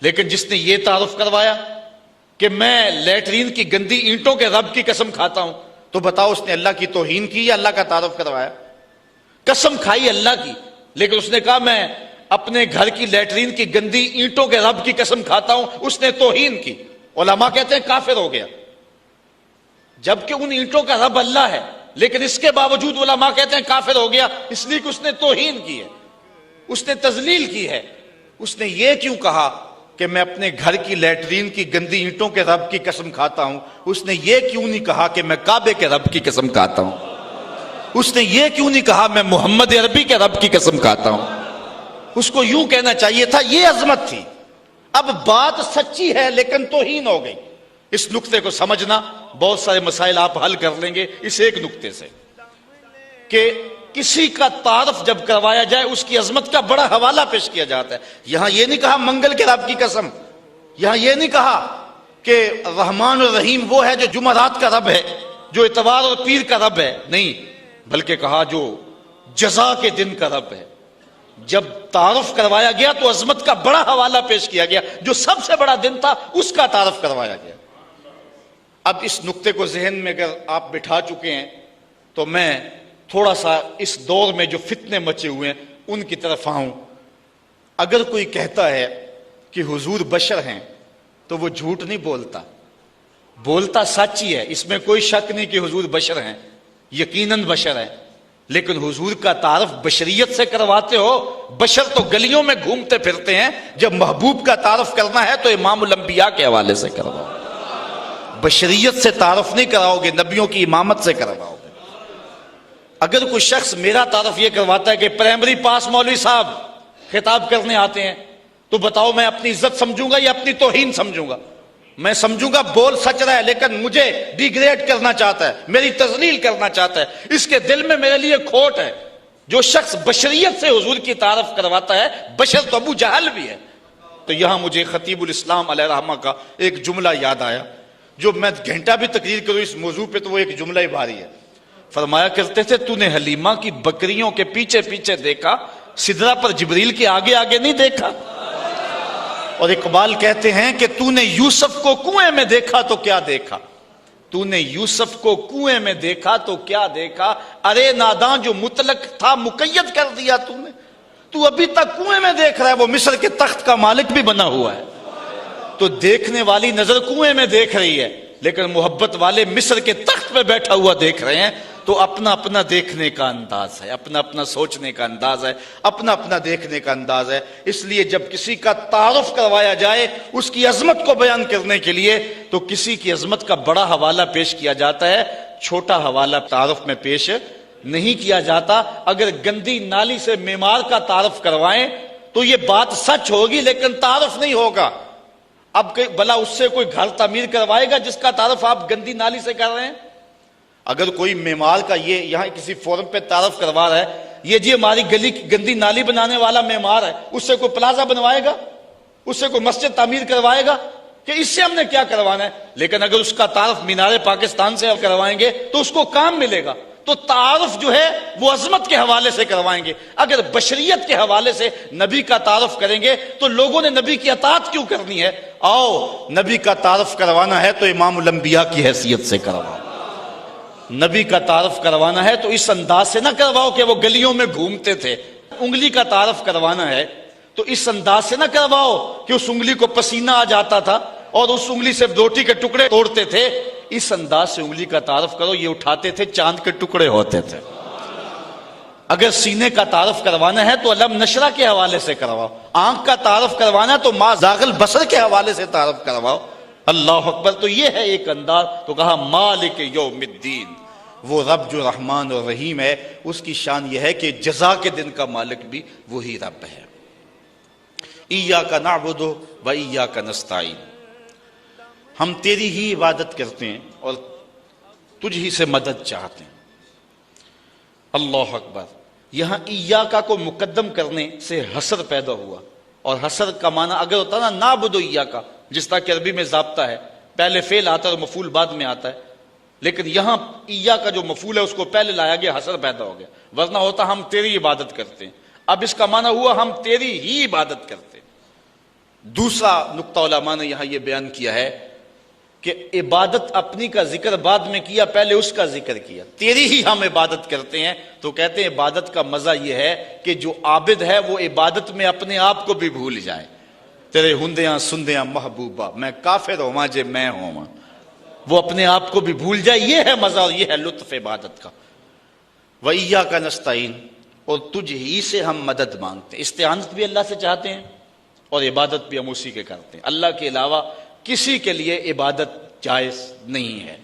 لیکن جس نے یہ تعارف کروایا کہ میں لیٹرین کی گندی اینٹوں کے رب کی قسم کھاتا ہوں، تو بتاؤ اس نے اللہ کی توہین کی یا اللہ کا تعارف کروایا؟ قسم کھائی اللہ کی، لیکن اس نے کہا میں اپنے گھر کی لیٹرین کی گندی اینٹوں کے رب کی قسم کھاتا ہوں، اس نے توہین کی۔ علماء کہتے ہیں کافر ہو گیا، جبکہ ان اینٹوں کا رب اللہ ہے، لیکن اس کے باوجود علماء کہتے ہیں کافر ہو گیا، اس لیے کہ اس نے توہین کی ہے، اس نے تذلیل کی ہے۔ اس نے یہ کیوں کہا کہ میں اپنے گھر کی لیٹرین کی گندی اینٹوں کے رب کی قسم کھاتا ہوں؟ اس نے یہ کیوں نہیں کہا کہ میں کعبے کے رب کی قسم کھاتا ہوں؟ اس نے یہ کیوں نہیں کہا میں محمد عربی کے رب کی قسم کھاتا ہوں؟ اس کو یوں کہنا چاہیے تھا، یہ عظمت تھی۔ اب بات سچی ہے لیکن توہین ہو گئی۔ اس نقطے کو سمجھنا، بہت سارے مسائل آپ حل کر لیں گے اس ایک نقطے سے، کہ کسی کا تعارف جب کروایا جائے اس کی عظمت کا بڑا حوالہ پیش کیا جاتا ہے۔ یہاں یہ نہیں کہا منگل کے رب کی قسم، یہاں یہ نہیں کہا کہ رحمان اور رحیم وہ ہے جو جمعرات کا رب ہے، جو اتوار اور پیر کا رب ہے، نہیں، بلکہ کہا جو جزا کے دن کا رب ہے۔ جب تعارف کروایا گیا تو عظمت کا بڑا حوالہ پیش کیا گیا، جو سب سے بڑا دن تھا اس کا تعارف کروایا گیا۔ اب اس نقطے کو ذہن میں اگر آپ بٹھا چکے ہیں تو میں تھوڑا سا اس دور میں جو فتنے مچے ہوئے ہیں ان کی طرف آؤں۔ اگر کوئی کہتا ہے کہ حضور بشر ہیں تو وہ جھوٹ نہیں بولتا، بولتا سچ ہی ہے، اس میں کوئی شک نہیں کہ حضور بشر ہیں، یقیناً بشر ہیں، لیکن حضور کا تعارف بشریت سے کرواتے ہو؟ بشر تو گلیوں میں گھومتے پھرتے ہیں، جب محبوب کا تعارف کرنا ہے تو امام الانبیاء کے حوالے سے کرواؤ، بشریت سے تعارف نہیں کراؤ گے، نبیوں کی امامت سے کرواؤ گے۔ اگر کوئی شخص میرا تعارف یہ کرواتا ہے کہ پرائمری پاس مولوی صاحب خطاب کرنے آتے ہیں، تو بتاؤ میں اپنی عزت سمجھوں گا یا اپنی توہین سمجھوں گا؟ میں سمجھوں گا بول سچ رہا ہے لیکن مجھے ڈیگریڈ کرنا چاہتا ہے، میری تذلیل کرنا چاہتا ہے، اس کے دل میں میرے لیے کھوٹ ہے۔ جو شخص بشریت سے حضور کی تعارف کرواتا ہے، بشر تو ابو جہل بھی ہے۔ تو یہاں مجھے خطیب الاسلام علیہ رحمہ کا ایک جملہ یاد آیا، جو میں گھنٹہ بھی تقریر کروں اس موضوع پہ تو وہ ایک جملہ ہی بھاری ہے۔ فرمایا کرتے تھے تو نے حلیمہ کی بکریوں کے پیچھے پیچھے دیکھا، سدرہ پر جبریل کے آگے آگے نہیں دیکھا۔ اور اقبال کہتے ہیں کہ تو نے یوسف کو کنویں میں دیکھا تو کیا دیکھا، تو نے یوسف کو کنویں میں دیکھا تو کیا دیکھا، ارے ناداں جو مطلق تھا مقید کر دیا تو نے، تو ابھی تک کنویں میں دیکھ رہا ہے، وہ مصر کے تخت کا مالک بھی بنا ہوا ہے۔ تو دیکھنے والی نظر کنویں میں دیکھ رہی ہے، لیکن محبت والے مصر کے تخت پہ بیٹھا ہوا دیکھ رہے ہیں۔ تو اپنا اپنا دیکھنے کا انداز ہے، اپنا اپنا سوچنے کا انداز ہے، اپنا اپنا دیکھنے کا انداز ہے۔ اس لیے جب کسی کا تعارف کروایا جائے اس کی عظمت کو بیان کرنے کے لیے تو کسی کی عظمت کا بڑا حوالہ پیش کیا جاتا ہے، چھوٹا حوالہ تعارف میں پیش نہیں کیا جاتا۔ اگر گندی نالی سے معمار کا تعارف کروائیں تو یہ بات سچ ہوگی لیکن تعارف نہیں ہوگا۔ اب بھلا اس سے کوئی گھر تعمیر کروائے گا جس کا تعارف آپ گندی نالی سے کر رہے ہیں؟ اگر کوئی معمار کا یہ یہاں کسی فورم پہ تعارف کروا رہا ہے، یہ جی ہماری گلی کی گندی نالی بنانے والا معمار ہے، اس سے کوئی پلازا بنوائے گا، اس سے کوئی مسجد تعمیر کروائے گا کہ اس سے ہم نے کیا کروانا ہے؟ لیکن اگر اس کا تعارف مینار پاکستان سے کروائیں گے تو اس کو کام ملے گا۔ تو تعارف جو ہے وہ عظمت کے حوالے سے کروائیں گے۔ اگر بشریت کے حوالے سے نبی کا تعارف کریں گے تو لوگوں نے نبی کی اطاعت کیوں کرنی ہے؟ آؤ نبی کا تعارف کروانا ہے تو امام الانبیاء کی حیثیت سے کرواؤ۔ نبی کا تعارف کروانا ہے تو اس انداز سے نہ کرواؤ کہ وہ گلیوں میں گھومتے تھے. انگلی کا تعارف کروانا ہے تو اس انداز سے نہ کرواؤ کہ اس انگلی کو پسینہ آ جاتا تھا اور اس انگلی سے روٹی کے ٹکڑے توڑتے تھے. اس انداز سے انگلی کا تعارف کرو، یہ اٹھاتے تھے چاند کے ٹکڑے ہوتے تھے. اگر سینے کا تعارف کروانا ہے تو علم نشرہ کے حوالے سے کرواؤ. آنکھ کا تعارف کروانا ہے تو ما زاغ البصر کے حوالے سے تعارف کرواؤ. اللہ اکبر. تو یہ ہے ایک انداز. تو کہا مالک یوم الدین، وہ رب جو رحمان اور رحیم ہے اس کی شان یہ ہے کہ جزا کے دن کا مالک بھی وہی رب ہے. ایاک نعبد و ایاک نستعین، ہم تیری ہی عبادت کرتے ہیں اور تجھ ہی سے مدد چاہتے ہیں. اللہ اکبر. یہاں ایاکا کو مقدم کرنے سے حسر پیدا ہوا، اور حسر کا معنی اگر ہوتا نا نعبد و ایاکا، جس طرح کہ عربی میں ضابطہ ہے پہلے فعل آتا ہے اور مفعول بعد میں آتا ہے، لیکن یہاں ایاکا جو مفعول ہے اس کو پہلے لایا گیا، حسر پیدا ہو گیا. ورنہ ہوتا ہم تیری عبادت کرتے ہیں. اب اس کا معنی ہوا ہم تیری ہی عبادت کرتے ہیں. دوسرا نقطہ علماء نے یہاں یہ بیان کیا ہے کہ عبادت اپنی کا ذکر بعد میں کیا، پہلے اس کا ذکر کیا. تیری ہی ہم عبادت کرتے ہیں. تو کہتے ہیں عبادت کا مزہ یہ ہے کہ جو عابد ہے وہ عبادت میں اپنے آپ کو بھی بھول جائے. تیرے ہندیاں سندیاں محبوبہ، میں کافر ہوں جے میں ہوں، وہ اپنے آپ کو بھی بھول جائے. یہ ہے مزہ اور یہ ہے لطف عبادت کا. وَإِيَّاكَ نَسْتَعِينُ، اور تجھ ہی سے ہم مدد مانگتے ہیں. استعانت بھی اللہ سے چاہتے ہیں اور عبادت بھی ہم اسی کے کرتے ہیں. اللہ کے علاوہ کسی کے لیے عبادت جائز نہیں ہے.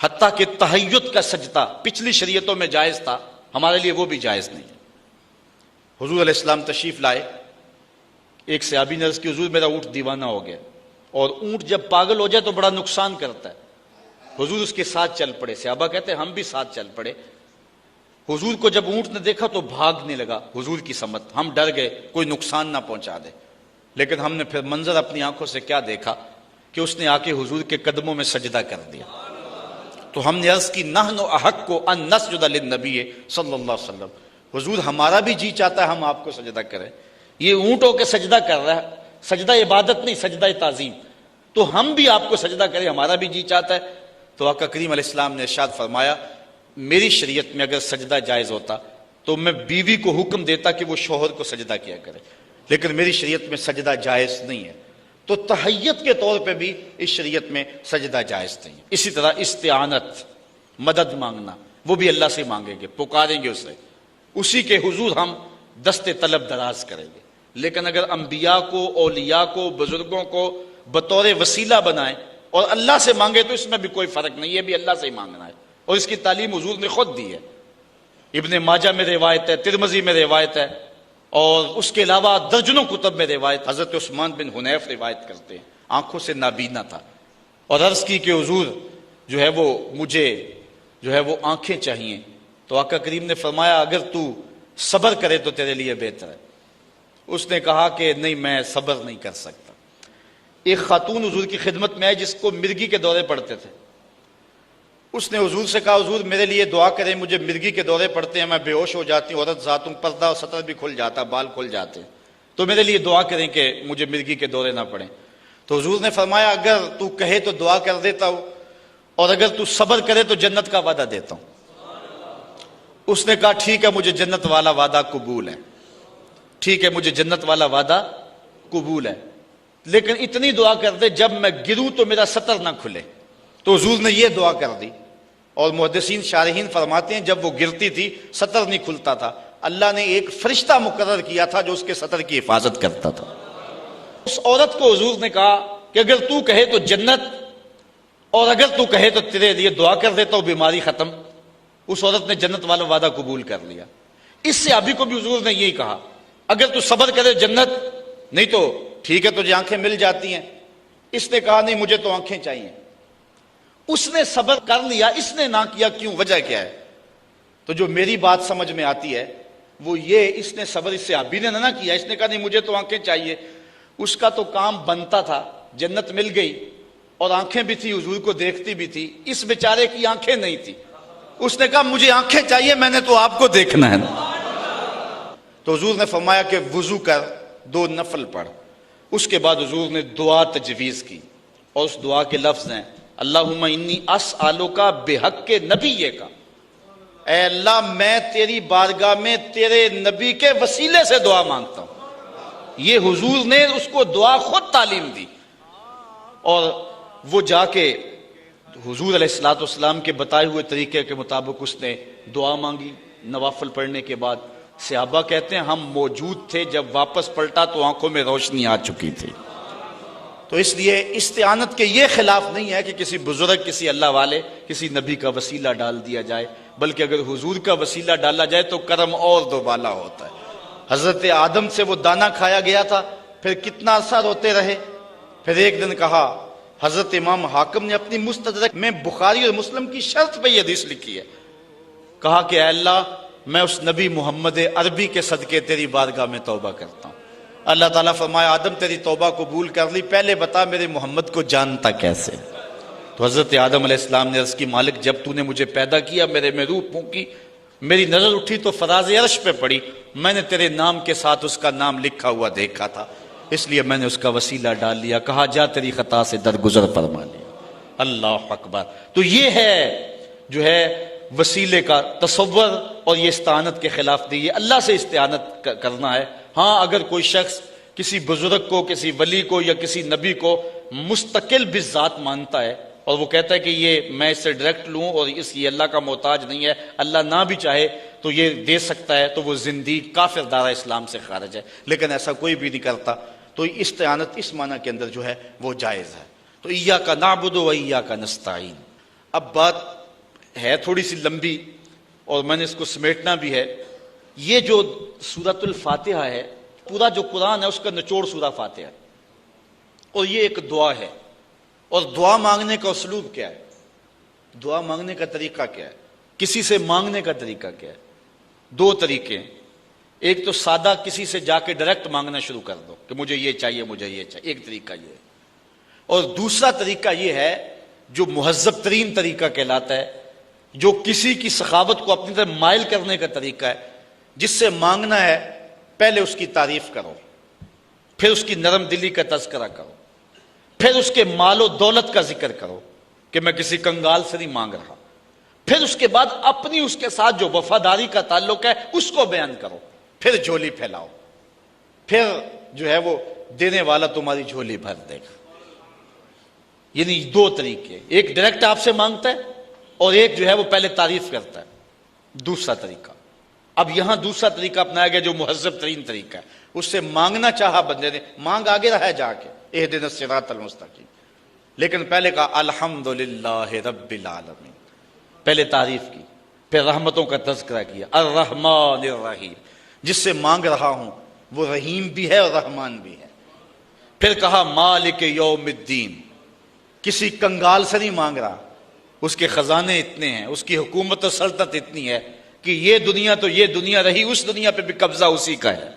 حتیٰ کہ تہیت کا سجدہ پچھلی شریعتوں میں جائز تھا، ہمارے لیے وہ بھی جائز نہیں ہے. حضور علیہ السلام تشریف لائے. ایک صحابی نے عرض کی حضور میرا اونٹ دیوانہ ہو گیا، اور اونٹ جب پاگل ہو جائے تو بڑا نقصان کرتا ہے. حضور اس کے ساتھ چل پڑے. صحابہ کہتے ہیں ہم بھی ساتھ چل پڑے. حضور کو جب اونٹ نے دیکھا تو بھاگنے لگا حضور کی سمت. ہم ڈر گئے کوئی نقصان نہ پہنچا دے. لیکن ہم نے پھر منظر اپنی آنکھوں سے کیا دیکھا کہ اس نے آ کے حضور کے قدموں میں سجدہ کر دیا. تو ہم نے عرض کی نحن احق ان نسجد للنبی صلی اللہ علیہ وسلم، حضور ہمارا بھی جی چاہتا ہے ہم آپ کو سجدہ کریں. یہ اونٹ ہو کے سجدہ کر رہا ہے، سجدہ عبادت نہیں، سجدہ تعظیم. تو ہم بھی آپ کو سجدہ کریں، ہمارا بھی جی چاہتا ہے. تو آقا کریم علیہ السلام نے ارشاد فرمایا میری شریعت میں اگر سجدہ جائز ہوتا تو میں بیوی کو حکم دیتا کہ وہ شوہر کو سجدہ کیا کرے، لیکن میری شریعت میں سجدہ جائز نہیں ہے. تو تحیت کے طور پہ بھی اس شریعت میں سجدہ جائز نہیں ہے. اسی طرح استعانت، مدد مانگنا، وہ بھی اللہ سے مانگیں گے، پکاریں گے اسے، اسی کے حضور ہم دست طلب دراز کریں گے. لیکن اگر انبیاء کو، اولیاء کو، بزرگوں کو بطور وسیلہ بنائیں اور اللہ سے مانگے تو اس میں بھی کوئی فرق نہیں، یہ بھی اللہ سے ہی مانگنا ہے. اور اس کی تعلیم حضور نے خود دی ہے. ابن ماجہ میں روایت ہے، ترمذی میں روایت ہے، اور اس کے علاوہ درجنوں کتب میں روایت. حضرت عثمان بن حنیف روایت کرتے ہیں آنکھوں سے نابینا تھا، اور عرض کی کہ حضور جو ہے وہ مجھے جو ہے وہ آنکھیں چاہیے. تو آقا کریم نے فرمایا اگر تو صبر کرے تو تیرے لیے بہتر ہے. اس نے کہا کہ نہیں میں صبر نہیں کر سکتا. ایک خاتون حضور کی خدمت میں آئی جس کو مرگی کے دورے پڑتے تھے. اس نے حضور سے کہا حضور میرے لیے دعا کریں، مجھے مرگی کے دورے پڑتے ہیں، میں بے ہوش ہو جاتی ہوں، عورت ذات ہوں، پردہ اور سطر بھی کھل جاتا، بال کھل جاتے ہیں، تو میرے لیے دعا کریں کہ مجھے مرگی کے دورے نہ پڑیں. تو حضور نے فرمایا اگر تو کہے تو دعا کر دیتا ہوں، اور اگر تو صبر کرے تو جنت کا وعدہ دیتا ہوں. اس نے کہا ٹھیک ہے مجھے جنت والا وعدہ قبول ہے، ٹھیک ہے مجھے جنت والا وعدہ قبول ہے، لیکن اتنی دعا کر دے جب میں گروں تو میرا سطر نہ کھلے. تو حضور نے یہ دعا کر دی. اور محدثین شارحین فرماتے ہیں جب وہ گرتی تھی سطر نہیں کھلتا تھا، اللہ نے ایک فرشتہ مقرر کیا تھا جو اس کے سطر کی حفاظت کرتا تھا. اس عورت کو حضور نے کہا کہ اگر تو کہے تو جنت، اور اگر تو کہے تو تیرے لیے دعا کر دیتا ہوں بیماری ختم. اس عورت نے جنت والا وعدہ قبول کر لیا. اس سے ابھی کو بھی حضور نے یہی کہا اگر تو صبر کرے جنت، نہیں تو ٹھیک ہے تجھے آنکھیں مل جاتی ہیں. اس نے کہا نہیں مجھے تو آنکھیں چاہیے. اس نے صبر کر لیا، اس نے نہ کیا، کیوں؟ وجہ کیا ہے؟ تو جو میری بات سمجھ میں آتی ہے وہ یہ اس نے صبر اس سے ابھی نے نہ کیا. اس نے کہا نہیں مجھے تو آنکھیں چاہیے. اس کا تو کام بنتا تھا، جنت مل گئی اور آنکھیں بھی تھی، حضور کو دیکھتی بھی تھی. اس بیچارے کی آنکھیں نہیں تھی. اس نے کہا مجھے آنکھیں چاہیے، میں نے تو آپ کو دیکھنا ہے. تو حضور نے فرمایا کہ وضو کر 2 نفل پڑھ. اس کے بعد حضور نے دعا تجویز کی، اور اس دعا کے لفظ ہیں اللہم انی اسألک بحق نبیک، اے اللہ میں تیری بارگاہ میں تیرے نبی کے وسیلے سے دعا مانگتا ہوں۔ یہ حضور نے اس کو دعا خود تعلیم دی، اور وہ جا کے حضور علیہ الصلوۃ والسلام کے بتائے ہوئے طریقے کے مطابق اس نے دعا مانگی۔ نوافل پڑھنے کے بعد صحابہ کہتے ہیں ہم موجود تھے، جب واپس پلٹا تو آنکھوں میں روشنی آ چکی تھی۔ تو اس لیے استعانت کے یہ خلاف نہیں ہے کہ کسی بزرگ، کسی اللہ والے، کسی نبی کا وسیلہ ڈال دیا جائے، بلکہ اگر حضور کا وسیلہ ڈالا جائے تو کرم اور دوبالا ہوتا ہے۔ حضرت آدم سے وہ دانا کھایا گیا تھا، پھر کتنا عرصہ روتے رہے، پھر ایک دن کہا، حضرت امام حاکم نے اپنی مستدرک میں بخاری اور مسلم کی شرط پہ یہ حدیث لکھی ہے، کہا کہ اے اللہ میں اس نبی محمد عربی کے صدقے تیری بارگاہ میں توبہ کرتا ہوں۔ اللہ تعالیٰ فرمایا آدم تیری توبہ قبول کر لی، پہلے بتا میرے محمد کو جانتا کیسے؟ تو حضرت آدم علیہ السلام نے عرض کی مالک جب تو نے مجھے پیدا کیا، میرے میں روح پھونکی، میری نظر اٹھی تو فراز عرش پہ پڑی، میں نے تیرے نام کے ساتھ اس کا نام لکھا ہوا دیکھا تھا، اس لیے میں نے اس کا وسیلہ ڈال لیا، کہا جا تیری خطا سے درگزر فرما لیا۔ اللہ اکبر۔ تو یہ ہے جو ہے وسیلے کا تصور، اور یہ استعانت کے خلاف نہیں، یہ اللہ سے استعانت کرنا ہے۔ ہاں اگر کوئی شخص کسی بزرگ کو، کسی ولی کو یا کسی نبی کو مستقل بالذات مانتا ہے اور وہ کہتا ہے کہ یہ میں اس سے ڈائریکٹ لوں اور یہ اللہ کا محتاج نہیں ہے، اللہ نہ بھی چاہے تو یہ دے سکتا ہے، تو وہ زندیق کافر دارہ اسلام سے خارج ہے، لیکن ایسا کوئی بھی نہیں کرتا۔ تو استعانت اس معنی کے اندر جو ہے وہ جائز ہے۔ تو ایاک نعبد و ایاک نستعین۔ اب بات ہے تھوڑی سی لمبی اور میں نے اس کو سمیٹنا بھی ہے۔ یہ جو سورۃ الفاتحہ ہے، پورا جو قرآن ہے اس کا نچوڑ سورہ فاتحہ ہے، اور یہ ایک دعا ہے۔ اور دعا مانگنے کا اسلوب کیا ہے، دعا مانگنے کا طریقہ کیا ہے، کسی سے مانگنے کا طریقہ کیا ہے؟ دو طریقے ہیں۔ ایک تو سادہ کسی سے جا کے ڈائریکٹ مانگنا شروع کر دو کہ مجھے یہ چاہیے، مجھے یہ چاہیے، ایک طریقہ یہ ہے۔ اور دوسرا طریقہ یہ ہے جو مہذب ترین طریقہ کہلاتا ہے، جو کسی کی سخاوت کو اپنی طرف مائل کرنے کا طریقہ ہے۔ جس سے مانگنا ہے پہلے اس کی تعریف کرو، پھر اس کی نرم دلی کا تذکرہ کرو، پھر اس کے مال و دولت کا ذکر کرو کہ میں کسی کنگال سے نہیں مانگ رہا، پھر اس کے بعد اپنی اس کے ساتھ جو وفاداری کا تعلق ہے اس کو بیان کرو، پھر جھولی پھیلاؤ، پھر جو ہے وہ دینے والا تمہاری جھولی بھر دے گا۔ یعنی دو طریقے، ایک ڈائریکٹ آپ سے مانگتا ہے اور ایک جو ہے وہ پہلے تعریف کرتا ہے، دوسرا طریقہ۔ اب یہاں دوسرا طریقہ اپنایا گیا جو مہذب ترین طریقہ ہے، اس سے مانگنا چاہا بندے نے، مانگ آگے رہا ہے جا کے اہدنا الصراط المستقیم، لیکن پہلے کہا الحمدللہ رب العالمین، پہلے تعریف کی، پھر رحمتوں کا تذکرہ کیا، الرحمن الرحیم، جس سے مانگ رہا ہوں وہ رحیم بھی ہے اور رحمان بھی ہے۔ پھر کہا مالک یوم الدین، کسی کنگال سے نہیں مانگ رہا، اس کے خزانے اتنے ہیں، اس کی حکومت و سلطنت اتنی ہے کہ یہ دنیا تو یہ دنیا رہی، اس دنیا پہ بھی قبضہ اسی کا ہے۔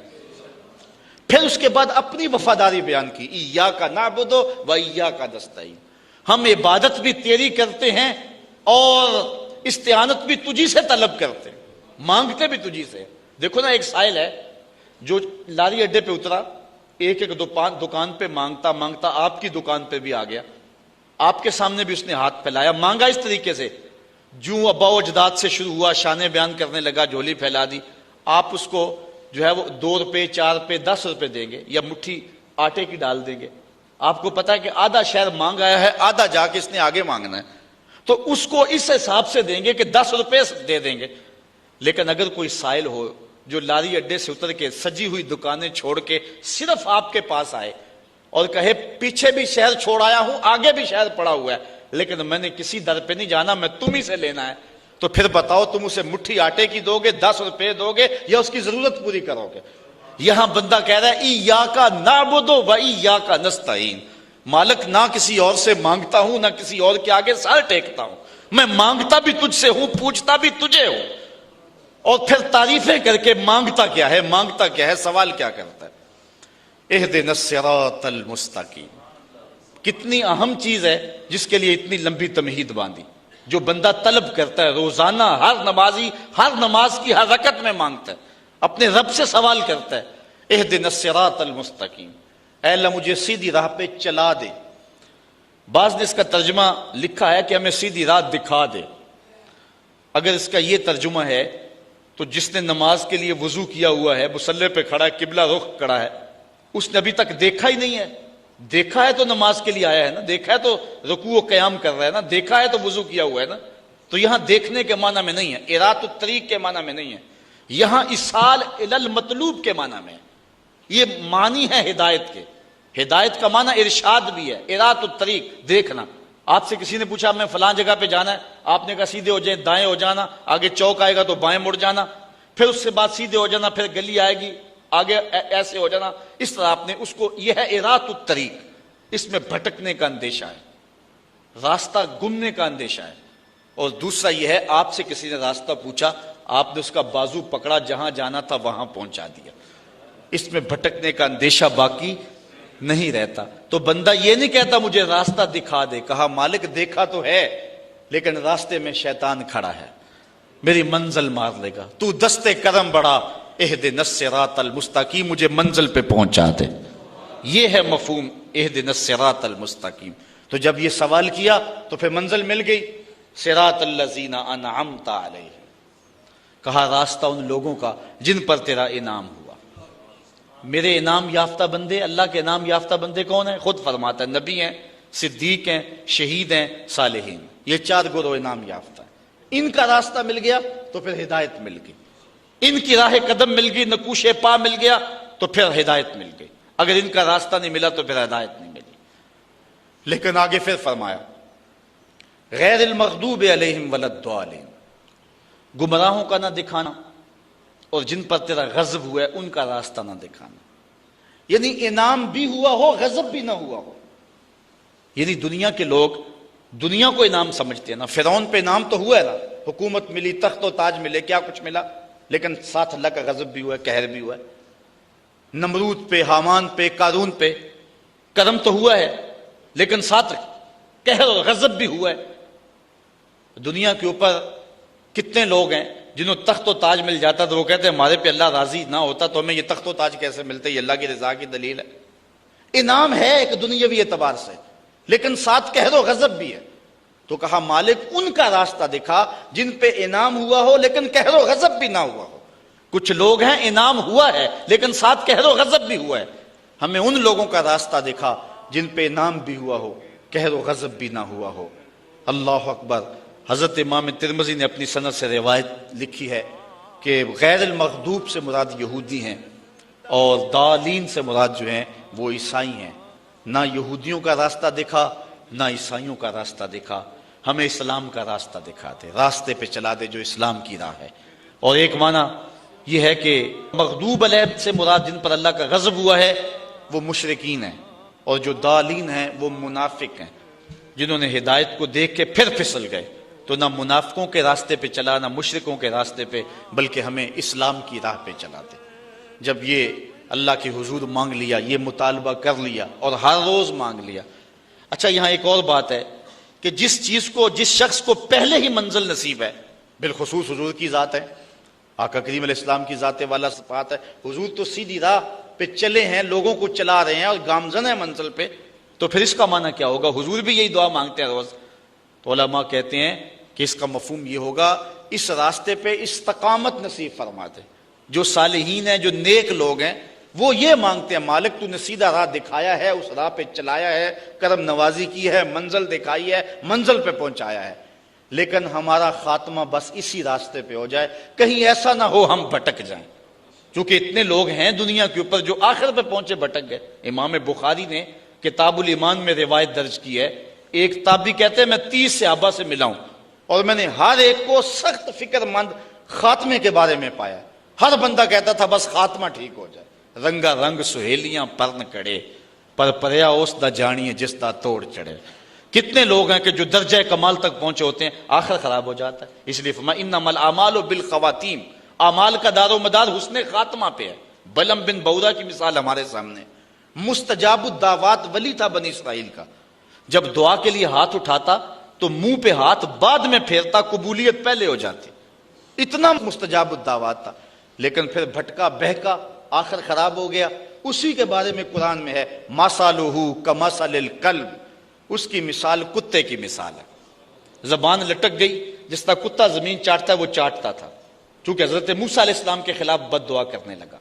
پھر اس کے بعد اپنی وفاداری بیان کی، ایاک نعبد و ایاک نستعین، ہم عبادت بھی تیری کرتے ہیں اور استعانت بھی تجھی سے طلب کرتے ہیں، مانگتے بھی تجھی سے۔ دیکھو نا ایک سائل ہے جو لاری اڈے پہ اترا، ایک ایک دکان پہ مانگتا مانگتا آپ کی دکان پہ بھی آ گیا، آپ کے سامنے بھی اس نے ہاتھ پھیلایا، مانگا اس طریقے سے، جو ابا و اجداد سے شروع ہوا، شانے بیان کرنے لگا، جھولی پھیلا دی۔ آپ اس کو جو ہے وہ 2 روپے 4 روپے 10 روپے دیں گے یا مٹھی آٹے کی ڈال دیں گے، آپ کو پتا ہے کہ آدھا شہر مانگ آیا ہے، آدھا جا کے اس نے آگے مانگنا ہے، تو اس کو اس حساب سے دیں گے کہ 10 روپے دے دیں گے۔ لیکن اگر کوئی سائل ہو جو لاری اڈے سے اتر کے سجی ہوئی دکانیں چھوڑ کے صرف آپ کے پاس آئے اور کہے پیچھے بھی شہر چھوڑ آیا ہوں، آگے بھی شہر پڑا ہوا ہے، لیکن میں نے کسی در پہ نہیں جانا، میں تم ہی سے لینا ہے، تو پھر بتاؤ تم اسے مٹھی آٹے کی دو گے، 10 روپے دو گے یا اس کی ضرورت پوری کرو گے؟ یہاں بندہ کہہ رہا ہے ایاک نعبد و ایاک نستعین، مالک نہ کسی اور سے مانگتا ہوں نہ کسی اور کے آگے سر ٹیکتا ہوں، میں مانگتا بھی تجھ سے ہوں، پوچھتا بھی تجھے ہوں۔ اور پھر تعریفیں کر کے مانگتا کیا ہے، مانگتا کیا ہے، سوال کیا کرتا ہے؟ اہدنا الصراط المستقیم، کتنی اہم چیز ہے جس کے لیے اتنی لمبی تمہید باندھی، جو بندہ طلب کرتا ہے روزانہ، ہر نمازی ہر نماز کی ہر رکعت میں مانگتا ہے، اپنے رب سے سوال کرتا ہے اہدنا الصراط المستقیم، اے اللہ مجھے سیدھی راہ پہ چلا دے۔ بعض نے اس کا ترجمہ لکھا ہے کہ ہمیں سیدھی راہ دکھا دے۔ اگر اس کا یہ ترجمہ ہے تو جس نے نماز کے لیے وضو کیا ہوا ہے، مصلی پہ کھڑا ہے، قبلہ رخ کھڑا ہے، اس نے ابھی تک دیکھا ہی نہیں ہے۔ دیکھا ہے تو نماز کے لیے آیا ہے نا، دیکھا ہے تو رکوع و قیام کر رہا ہے نا، دیکھا ہے تو وضو کیا ہوا ہے نا۔ تو یہاں دیکھنے کے معنی میں نہیں ہے، ارات الطریق کے معنی میں نہیں ہے، یہاں اصال الی المطلوب کے معنی میں ہے۔ یہ معنی ہے ہدایت کے۔ ہدایت کا معنی ارشاد بھی ہے، ارات الطریق، دیکھنا۔ آپ سے کسی نے پوچھا میں فلان جگہ پہ جانا ہے، آپ نے کہا سیدھے ہو جائیں، دائیں ہو جانا، آگے چوک آئے گا تو بائیں مڑ جانا، پھر اس سے بعد سیدھے ہو جانا، پھر گلی آئے گی، آگے ایسے ہو جانا۔ اس طرح آپ نے اس کو، یہ ہے ارات الطریق، اس میں بھٹکنے کا اندیشہ ہے، راستہ گمنے کا اندیشہ ہے۔ اور دوسرا یہ ہے، آپ سے کسی نے راستہ پوچھا، آپ نے اس کا بازو پکڑا، جہاں جانا تھا وہاں پہنچا دیا، اس میں بھٹکنے کا اندیشہ باقی نہیں رہتا۔ تو بندہ یہ نہیں کہتا مجھے راستہ دکھا دے، کہا مالک دیکھا تو ہے لیکن راستے میں شیطان کھڑا ہے، میری منزل مار لے گا، تو دستے کرم بڑا، اہدنا الصراط المستقیم، مجھے منزل پہ پہنچا دے۔ یہ ہے مفہوم اہدنا الصراط المستقیم۔ تو جب یہ سوال کیا تو پھر منزل مل گئی، صراط الذین انعمت علیہم، کہا راستہ ان لوگوں کا جن پر تیرا انعام ہوا۔ میرے انعام یافتہ بندے، اللہ کے انعام یافتہ بندے کون ہیں؟ خود فرماتا ہے، نبی ہیں، صدیق ہیں، شہید ہیں، صالحین، یہ چار گروہ انعام یافتہ ہیں۔ ان کا راستہ مل گیا تو پھر ہدایت مل گئی، ان کی راہ قدم مل گئی، نقوش پا مل گیا تو پھر ہدایت مل گئی۔ اگر ان کا راستہ نہیں ملا تو پھر ہدایت نہیں ملی۔ لیکن آگے پھر فرمایا غیر المغضوب علیہم ولا الضالین، گمراہوں کا نہ دکھانا اور جن پر تیرا غضب ہوا ہے ان کا راستہ نہ دکھانا، یعنی انعام بھی ہوا ہو غضب بھی نہ ہوا ہو۔ یعنی دنیا کے لوگ دنیا کو انعام سمجھتے ہیں نا، فرعون پہ انعام تو ہوا ہے نا، حکومت ملی، تخت و تاج ملے، کیا کچھ ملا، لیکن ساتھ اللہ کا غضب بھی ہوا ہے، قہر بھی ہوا ہے۔ نمرود پہ، حامان پہ، قارون پہ کرم تو ہوا ہے لیکن ساتھ قہر اور غضب بھی ہوا ہے۔ دنیا کے اوپر کتنے لوگ ہیں جنہوں تخت و تاج مل جاتا تو وہ کہتے ہیں ہمارے پہ اللہ راضی نہ ہوتا تو ہمیں یہ تخت و تاج کیسے ملتے، یہ اللہ کی رضا کی دلیل ہے۔ انعام ہے ایک دنیاوی اعتبار سے لیکن ساتھ قہر و غضب بھی ہے۔ تو کہا مالک ان کا راستہ دکھا جن پہ انعام ہوا ہو لیکن قہر و غضب بھی نہ ہوا ہو۔ کچھ لوگ ہیں انعام ہوا ہے لیکن ساتھ قہر و غضب بھی ہوا ہے، ہمیں ان لوگوں کا راستہ دکھا جن پہ انعام بھی ہوا ہو، قہر و غضب بھی نہ ہوا ہو۔ اللہ اکبر۔ حضرت امام ترمذی نے اپنی سند سے روایت لکھی ہے کہ غیر المغضوب سے مراد یہودی ہیں اور ضالین سے مراد جو ہیں وہ عیسائی ہیں۔ نہ یہودیوں کا راستہ دکھا نہ عیسائیوں کا راستہ دکھا، ہمیں اسلام کا راستہ دکھا دے، راستے پہ چلا دے جو اسلام کی راہ ہے۔ اور ایک معنی یہ ہے کہ مغضوب علیہ سے مراد جن پر اللہ کا غضب ہوا ہے وہ مشرکین ہیں، اور جو ضالین ہیں وہ منافق ہیں جنہوں نے ہدایت کو دیکھ کے پھر پھسل گئے۔ تو نہ منافقوں کے راستے پہ چلا نہ مشرکوں کے راستے پہ، بلکہ ہمیں اسلام کی راہ پہ چلا دے۔ جب یہ اللہ کے حضور مانگ لیا، یہ مطالبہ کر لیا اور ہر روز مانگ لیا۔ اچھا یہاں ایک اور بات ہے کہ جس چیز کو، جس شخص کو پہلے ہی منزل نصیب ہے، بالخصوص حضور کی ذات ہے، آقا کریم علیہ السلام کی ذات والا صفات ہے، حضور تو سیدھی راہ پہ چلے ہیں، لوگوں کو چلا رہے ہیں اور گامزن ہے منزل پہ، تو پھر اس کا معنی کیا ہوگا؟ حضور بھی یہی دعا مانگتے ہیں روز۔ تو علماء کہتے ہیں کہ اس کا مفہوم یہ ہوگا اس راستے پہ استقامت نصیب فرما دے۔ جو صالحین ہیں، جو نیک لوگ ہیں، وہ یہ مانگتے ہیں مالک تو نے سیدھا راہ دکھایا ہے، اس راہ پہ چلایا ہے، کرم نوازی کی ہے، منزل دکھائی ہے، منزل پہ پہنچایا ہے، لیکن ہمارا خاتمہ بس اسی راستے پہ ہو جائے، کہیں ایسا نہ ہو ہم بھٹک جائیں۔ چونکہ اتنے لوگ ہیں دنیا کے اوپر جو آخر پہ پہنچے بھٹک گئے۔ امام بخاری نے کتاب الایمان میں روایت درج کی ہے، ایک تابعی کہتے ہیں میں 30 صحابہ سے ملا ہوں اور میں نے ہر ایک کو سخت فکر مند خاتمے کے بارے میں پایا۔ ہر بندہ کہتا تھا بس خاتمہ ٹھیک ہو جائے۔ رنگا رنگ سہیلیاں پرن کڑے، پر پریا اس دا جانیے جس دا توڑ چڑھے۔ کتنے لوگ ہیں کہ جو درجہ کمال تک پہنچے ہوتے ہیں آخر خراب ہو جاتا ہے۔ اس لیے فرمایا انما الاعمال بالخواتیم، اعمال کا دار و مدار حسن خاتمہ پہ ہے۔ بلم بن بورا کی مثال ہمارے سامنے، مستجاب الدعوات ولی تھا بنی اسرائیل کا، جب دعا کے لیے ہاتھ اٹھاتا تو منہ پہ ہاتھ بعد میں پھیرتا، قبولیت پہلے ہو جاتی، اتنا مستجاب الدعوات تھا، لیکن پھر بھٹکا بہکا، آخر خراب ہو گیا۔ اسی کے بارے میں قرآن میں ہے مثلہ کمثل الکلب، اس کی مثال کتے کی مثال ہے، زبان لٹک گئی، جس طرح کتا زمین چاٹتا ہے وہ چاٹتا تھا، چونکہ حضرت موسیٰ علیہ السلام کے خلاف بد دعا کرنے لگا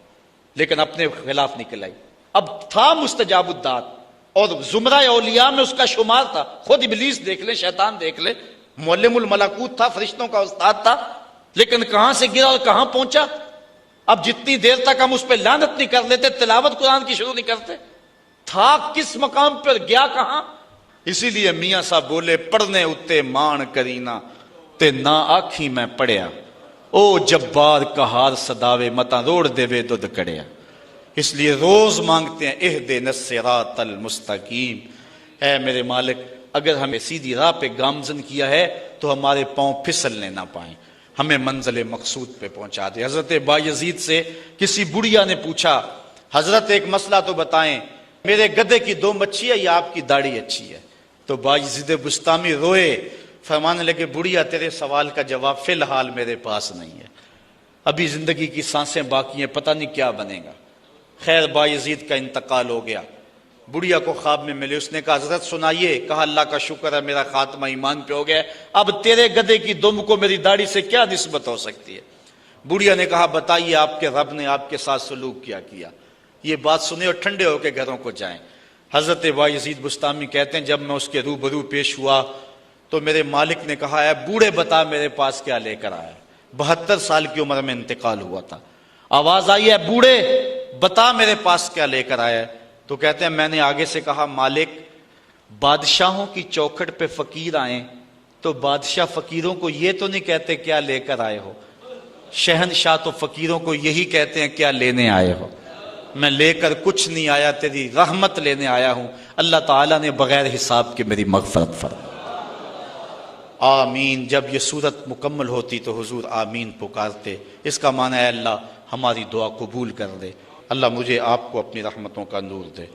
لیکن اپنے خلاف نکل آئی۔ اب تھا مستجاب الدعوت اور زمرہ اولیاء میں اس کا شمار تھا، خود ابلیس دیکھ لے، شیطان دیکھ لے، معلم الملکوت تھا، فرشتوں کا استاد تھا، لیکن کہاں سے گرا اور کہاں پہنچا۔ اب جتنی دیر تک ہم اس پہ لعنت نہیں کر لیتے، تلاوت قرآن کی شروع نہیں کرتے، تھا کس مقام پر، گیا کہاں۔ اسی لیے میاں صاحب بولے پڑھنے اتے مان کرینا تے نہ آکھی میں پڑھیا، او جبار کہار صداوے متا روڑ دے وے دودھ کڑیا۔ اس لیے روز مانگتے ہیں اہدنا الصراط المستقیم، اے میرے مالک اگر ہمیں سیدھی راہ پہ گامزن کیا ہے تو ہمارے پاؤں پھسلنے نہ پائیں، ہمیں منزل مقصود پہ پہنچا دے۔ حضرت بایزید سے کسی بڑھیا نے پوچھا حضرت ایک مسئلہ تو بتائیں، میرے گدھے کی 2 مچھی ہے یا آپ کی داڑھی اچھی ہے؟ تو بایزید بستامی روئے، فرمانے لگے بڑھیا تیرے سوال کا جواب فی الحال میرے پاس نہیں ہے، ابھی زندگی کی سانسیں باقی ہیں، پتہ نہیں کیا بنے گا۔ خیر بایزید کا انتقال ہو گیا، بڑھیا کو خواب میں ملے، اس نے کہا حضرت سنائیے، کہا اللہ کا شکر ہے میرا خاتمہ ایمان پہ ہو گیا، اب تیرے گدھے کی دم کو میری داڑھی سے کیا نسبت ہو سکتی ہے؟ بڑھیا نے کہا بتائیے آپ کے رب نے آپ کے ساتھ سلوک کیا۔ یہ بات سنے اور ٹھنڈے ہو کے گھروں کو جائیں۔ حضرت بایزید بستامی کہتے ہیں جب میں اس کے روبرو پیش ہوا تو میرے مالک نے کہا اے بوڑھے بتا میرے پاس کیا لے کر آیا، 72 سال کی عمر میں انتقال ہوا تھا۔ آواز آئی ہے بوڑھے بتا میرے پاس کیا لے کر آیا ہے؟ تو کہتے ہیں میں نے آگے سے کہا مالک بادشاہوں کی چوکھٹ پہ فقیر آئیں تو بادشاہ فقیروں کو یہ تو نہیں کہتے کیا لے کر آئے ہو، شہنشاہ تو فقیروں کو یہی کہتے ہیں کیا لینے آئے ہو۔ میں لے کر کچھ نہیں آیا، تیری رحمت لینے آیا ہوں، اللہ تعالیٰ نے بغیر حساب کے میری مغفرت فرما۔ آمین۔ جب یہ صورت مکمل ہوتی تو حضور آمین پکارتے، اس کا معنی ہے اللہ ہماری دعا قبول کر دے، اللہ مجھے آپ کو اپنی رحمتوں کا نور دے۔